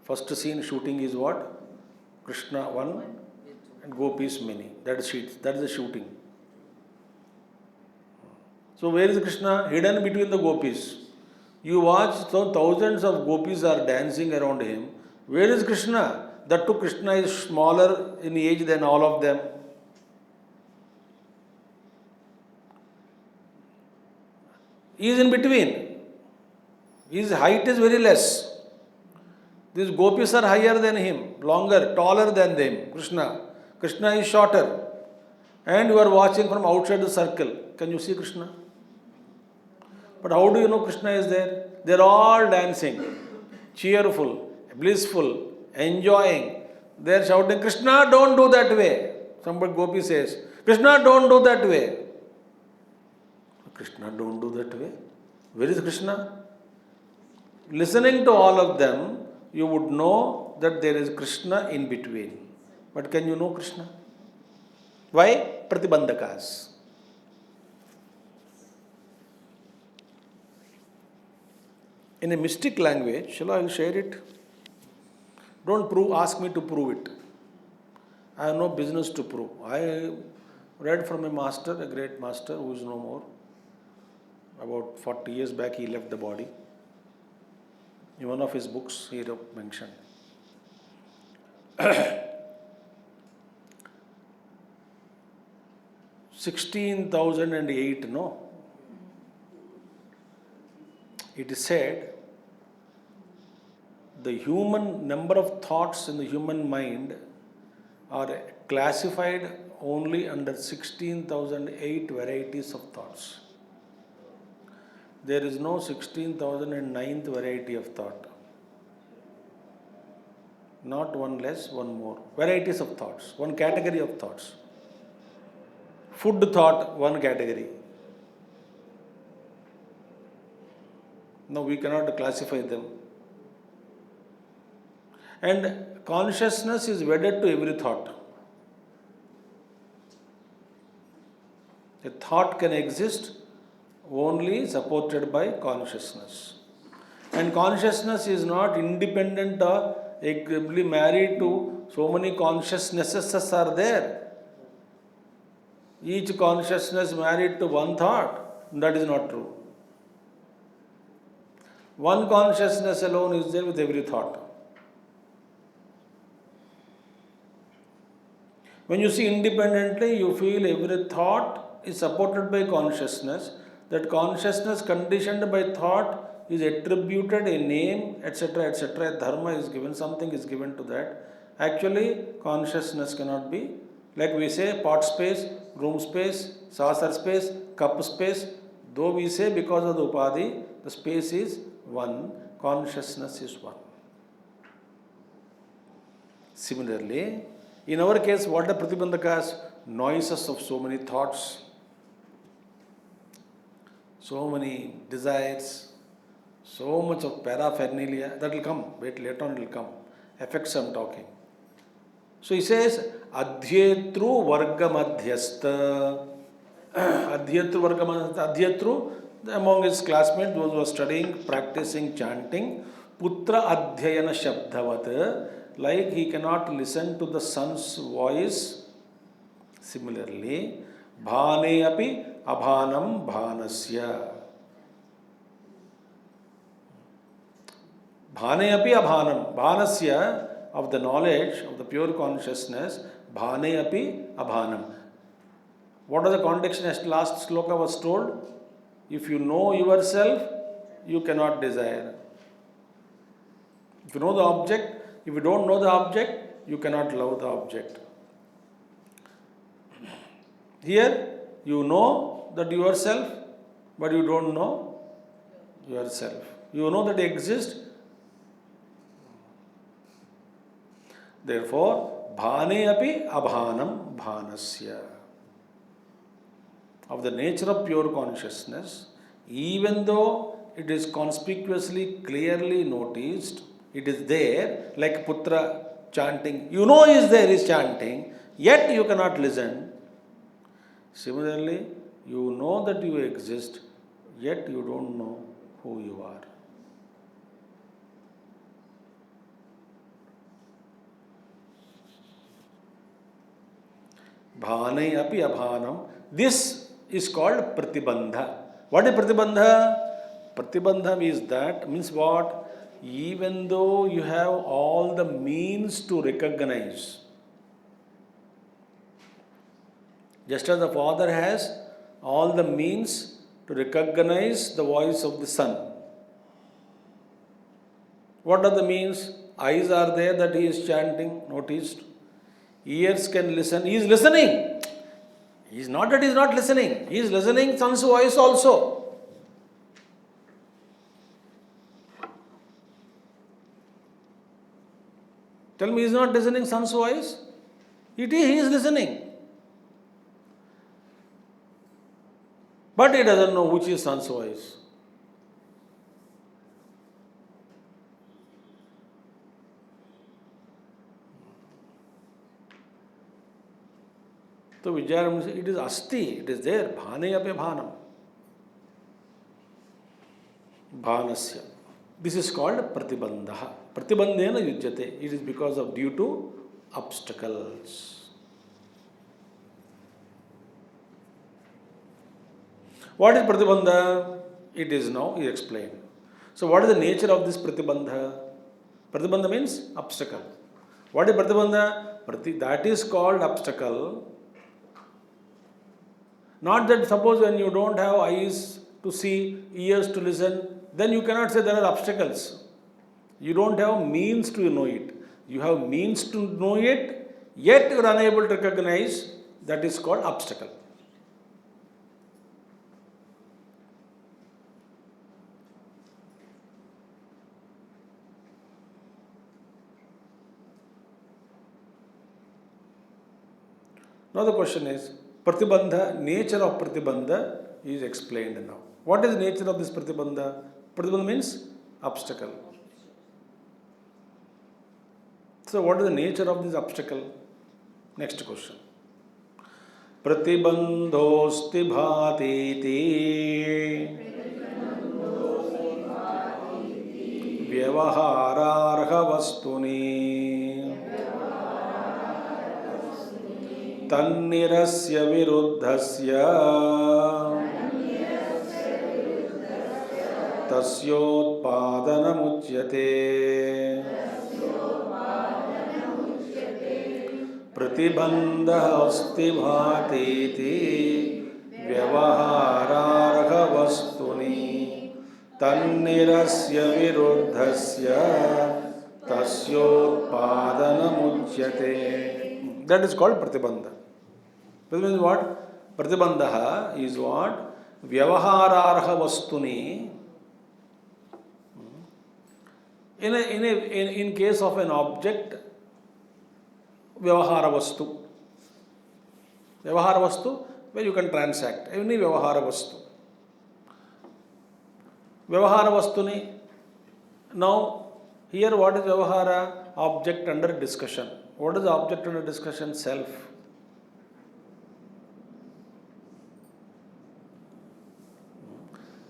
First scene shooting is what? Krishna one and gopis many. That is the shooting. So where is Krishna? Hidden between the gopis. You watch, so thousands of gopis are dancing around him. Where is Krishna? That too, Krishna is smaller in age than all of them. He is in between. His height is very less. These gopis are higher than him, longer, taller than them. Krishna is shorter. And you are watching from outside the circle. Can you see Krishna? But how do you know Krishna is there? They are all dancing, cheerful, blissful, enjoying. They are shouting, Krishna, don't do that way. Somebody gopi says, Krishna, don't do that way. Krishna, don't do that way. Where is Krishna? Listening to all of them, you would know that there is Krishna in between. But can you know Krishna? Why? Pratibandhakas. In a mystic language, I will share it. Don't ask me to prove it. I have no business to prove. I read from a master, a great master who is no more. About 40 years back, he left the body. In one of his books, he mentioned. 16,008, no? It is said, the human number of thoughts in the human mind are classified only under 16,008 varieties of thoughts. There is no 16,009th variety of thought. Not one less, one more. Varieties of thoughts, one category of thoughts. Food thought, one category. No, we cannot classify them. And consciousness is wedded to every thought. A thought can exist only supported by consciousness. And consciousness is not independent or equally married to so many consciousnesses are there. Each consciousness married to one thought, that is not true. One consciousness alone is there with every thought. When you see independently, you feel every thought is supported by consciousness. That consciousness conditioned by thought is attributed a name, etc., etc. A dharma is given, something is given to that. Actually, consciousness cannot be, like we say, pot space, room space, saucer space, cup space. Though we say because of the upadhi, the space is one, consciousness is one. Similarly, in our case, what are pratibandhakas? Noises of so many thoughts, so many desires, So much of paraphernalia, that will come, wait, later on it will come. Effects I am talking. So he says, Adhyetru Varga Madhyastha. Adhyetru Varga Madhyastha. Adhyetru, among his classmates, those who are studying, practicing chanting, Putra Adhyayana Shabdavat, like he cannot listen to the son's voice. Similarly, Bhane api abhanam bhanasya. Bhane api abhanam. Bhanasya, of the knowledge of the pure consciousness, bhane api abhanam. What was the context as last sloka was told? If you know yourself, you cannot desire. If you know the object, if you don't know the object, you cannot love the object. Here, you know that yourself, but you don't know yourself. You know that you exist. Therefore, bhane api abhanam bhanasya. Of the nature of pure consciousness, even though it is conspicuously, clearly noticed, it is there, like Putra chanting. You know he is there, he is chanting, yet you cannot listen. Similarly, you know that you exist, yet you don't know who you are. Bhane api abhanam. This is called pratibandha. What is pratibandha? Pratibandha means what? Even though you have all the means to recognize, just as the father has all the means to recognize the voice of the son. What are the means? Eyes are there that he is chanting, noticed. Ears can listen. He is listening. He is not that he is not listening. He is listening son's voice also. Tell me, he is not listening son's voice? He is listening. But he doesn't know which is son's voice. So Vijayaram says, it is asti, it is there. Bhane api bhanam. Bhanasya. This is called pratibandha. Pratibandhena yujyate. It is because of due to obstacles. What is pratibandha? It is now explained. So what is the nature of this pratibandha? Pratibandha means obstacle. What is pratibandha? That is called obstacle. Not that suppose when you don't have eyes to see, ears to listen, then you cannot say there are obstacles. You don't have means to know it. You have means to know it, yet you are unable to recognize. That is called obstacle. Now the question is, pratibandha, nature of pratibandha is explained now. What is the nature of this pratibandha? Pratibandha means obstacle. So what is the nature of this obstacle? Next question. Pratibandhosti bhatiti vyavahararha vastuni tannirasya viruddhasya tasyotpadanamuchyate. Pratibandha asti bhatiti vyavahararha vastuni tannirasya viruddhasya tasyotpadanamuchyate. That is called pratibandha. Pratibandha is what? Pratibandha is what? Vyavahararha vastuni. In case of an object, Vyavahara Vastu. Vyavahara Vastu, where you can transact. Any Vyavahara Vastu. Vyavahara Vastuni. Now, here what is Vyavahara? Object under discussion. What is the object under discussion? Self.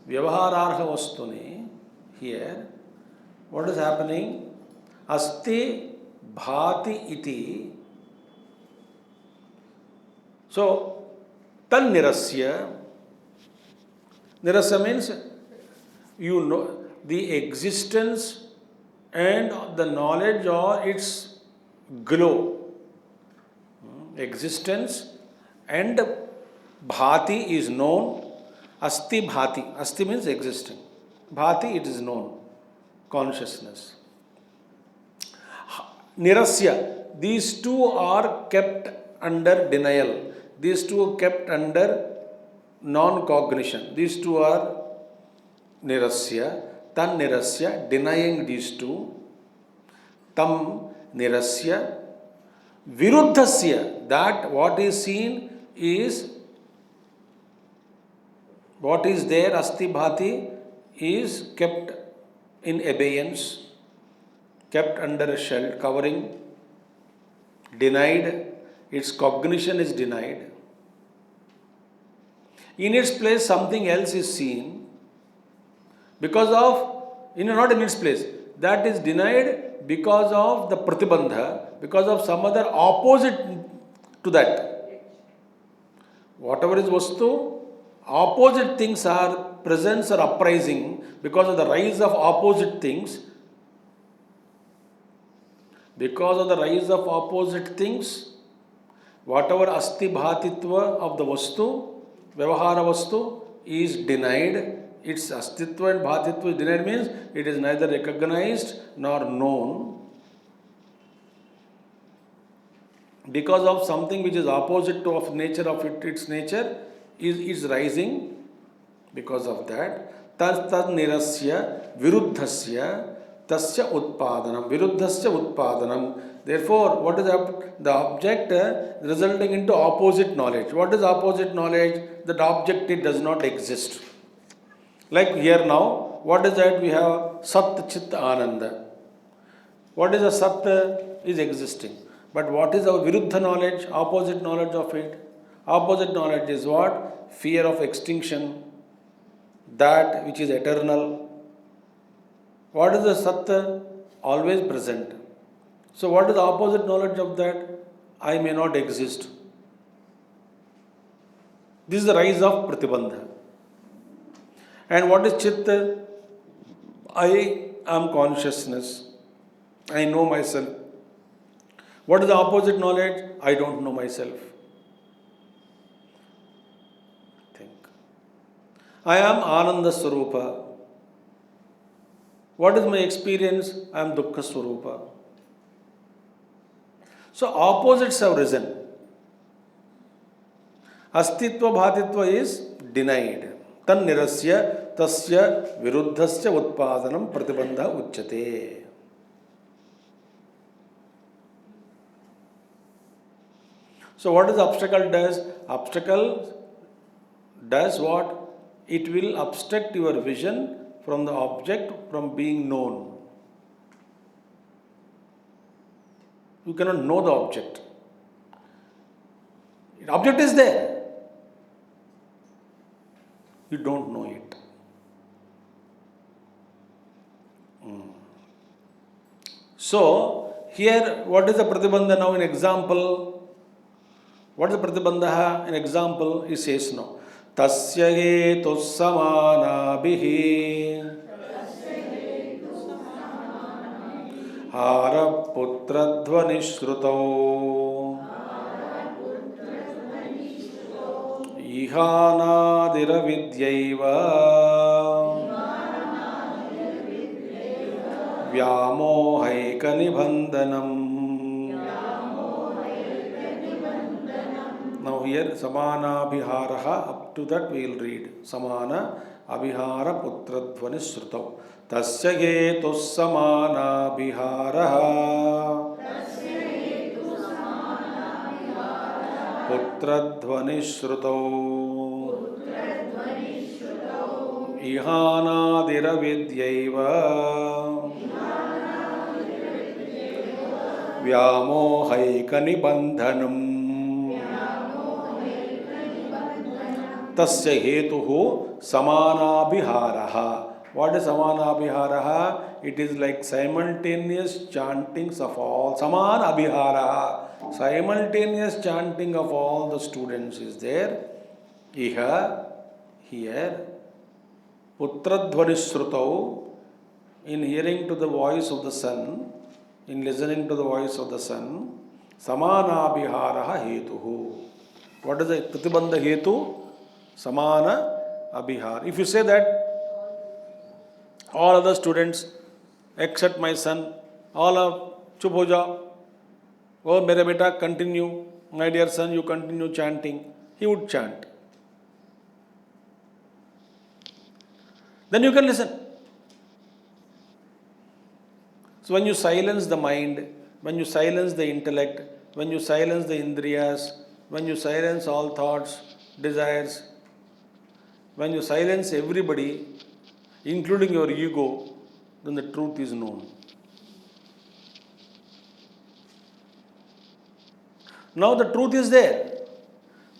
Vyavahararha Vastuni. Here, what is happening? Asti bhati iti. So, tan nirasya. Nirasya means you know the existence and the knowledge or its glow. Existence and bhati is known. Asti bhati. Asti means existing. Bhati, it is known. Consciousness. Nirasya. These two are kept under denial. These two are kept under non-cognition. These two are nirasya. Tan nirasya, denying these two. Tam nirasya. Viruddhasya, that what is seen is, what is there, asti bhati, is kept in abeyance, kept under a shell, covering, denied, its cognition is denied. In its place, something else is seen because of, not in its place, that is denied because of the pratibandha, because of some other opposite to that. Whatever is vastu, opposite things are presence or uprising because of the rise of opposite things. Because of the rise of opposite things, whatever asti bhatitva of the vastu, vyavahara vastu, is denied. Its astitva and bhatitva is denied means it is neither recognized nor known. Because of something which is opposite to of nature of its nature is rising. Because of that, tad nirasya viruddhasya tasya utpadanam. Viruddhasya utpadanam. Therefore, what is the object resulting into opposite knowledge? What is opposite knowledge? That object, it does not exist. Like here now, what is that? We have Sat Chit Ananda. What is a Sat? Is existing. But what is our Viruddha knowledge? Opposite knowledge of it. Opposite knowledge is what? Fear of extinction. That which is eternal. What is the Sat? Always present. So what is the opposite knowledge of that? I may not exist. This is the rise of Pratibandha. And what is Chitta? I am consciousness. I know myself. What is the opposite knowledge? I don't know myself. Think. I am Ananda Swarupa. What is my experience? I am Dukkha Swarupa. So opposites have risen. Astitva bhatitva is denied. Tan nirasya tasya viruddhasya utpadanam pratibandha uchyate. So what does obstacle does? Obstacle does what? It will obstruct your vision from the object from being known. You cannot know the object. The object is there. You don't know it. So, here, what is the pratibandha now in example? What is the pratibandha in example? He says no. Tasya hetu samanabhihi hara putra dhvanishruto ihanadira vidyaiva vyamohaika nibandhanam. Now here samana abhiharaha, up to that we will read. Samana abhihara putra dhvanishruto tasya hetu samana abhiharaha putra dhvanishruto Ihanaadiravidyaiva Vyamohaikanibandanam Tasya hetuhu samanabhiharaha. What is samanabhiharaha? It is like simultaneous chantings of all. Samanabhiharaha. Simultaneous chanting of all the students is there. Iha, here. Putradhvanishrutau, in hearing to the voice of the sun, in listening to the voice of the sun. Samanabhiharaha hetuhu. What is the pratibandha hetu? Samana abhihar. If you say that all other students except my son, all are chup ho jao, oh mere beta continue, my dear son you continue chanting, he would chant. Then you can listen. So when you silence the mind, when you silence the intellect, when you silence the indriyas, when you silence all thoughts, desires, when you silence everybody, including your ego, then the truth is known. Now the truth is there,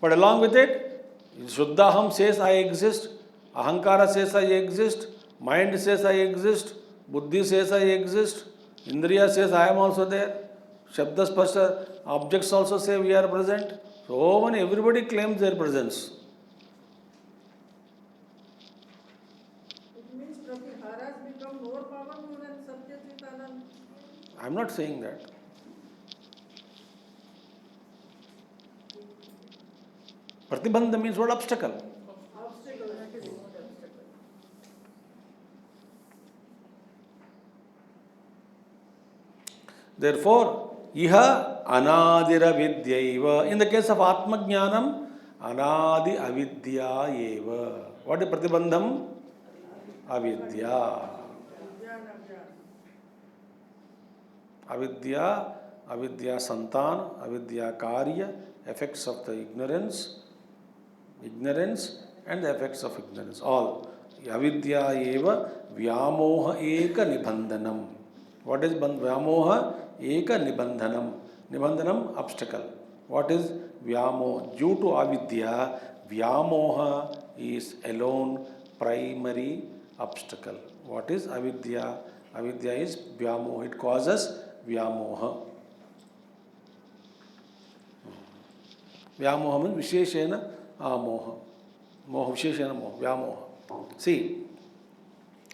but along with it, Shuddhaham says I exist, Ahankara says I exist, mind says I exist, Buddhi says I exist, Indriya says I am also there, Shabda Spasha, objects also say we are present. So when everybody claims their presence. More powerful than Satyachitanand. I am not saying that. Pratibandha means what? Obstacle. Obstacle, that is not obstacle. Therefore, iha anadira vidyaiva. In the case of Atma Jnanam, anadi avidya eva. What is pratibandham? Avidya. Avidya, avidya santan, avidya karya, effects of the ignorance and the effects of ignorance. All. Avidya eva vyamoha eka nibandhanam. What is vyamoha eka nibandhanam? Nibandhanam, obstacle. What is vyamoha? Due to avidya, vyamoha is alone primary obstacle. What is avidya? Avidya is vyamoha. It causes vyamoha. Vyamoha means visheshena amoha. Moha, visheshena moha, vyamoha. See,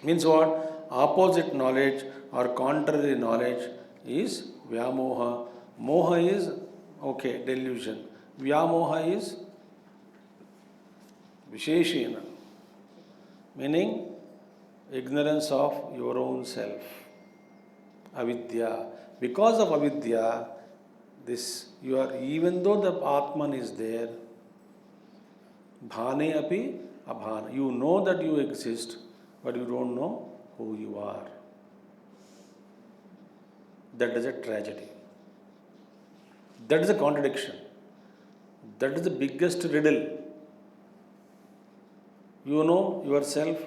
means what? Opposite knowledge or contrary knowledge is vyamoha. Moha is, okay, delusion. Vyamoha is visheshena, meaning ignorance of your own self. Avidya. Because of avidya, this you are, even though the Atman is there, bhane api abhana. You know that you exist, but you don't know who you are. That is a tragedy. That is a contradiction. That is the biggest riddle. You know yourself,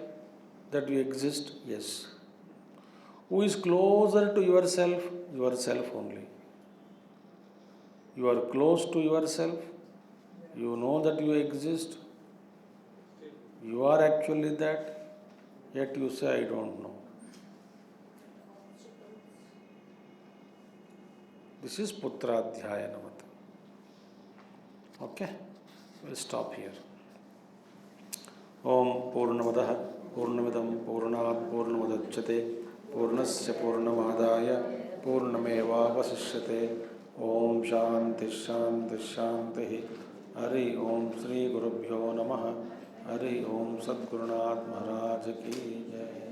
that you exist, yes. Who is closer to yourself? Yourself only. You are close to yourself. You know that you exist. You are actually that. Yet you say, I don't know. This is Putradhyaya Namata. Okay? We'll stop here. Om Purnamadaha Purnamidam Purnat Purnamadachyate Purnasya Purnamadaya Purnameva Vasishyate. Om Shanti Shanti Shanti. Hari Om Sri Gurubhyo Namaha. Hari Om Sadgurunath Maharaj Ki Jai.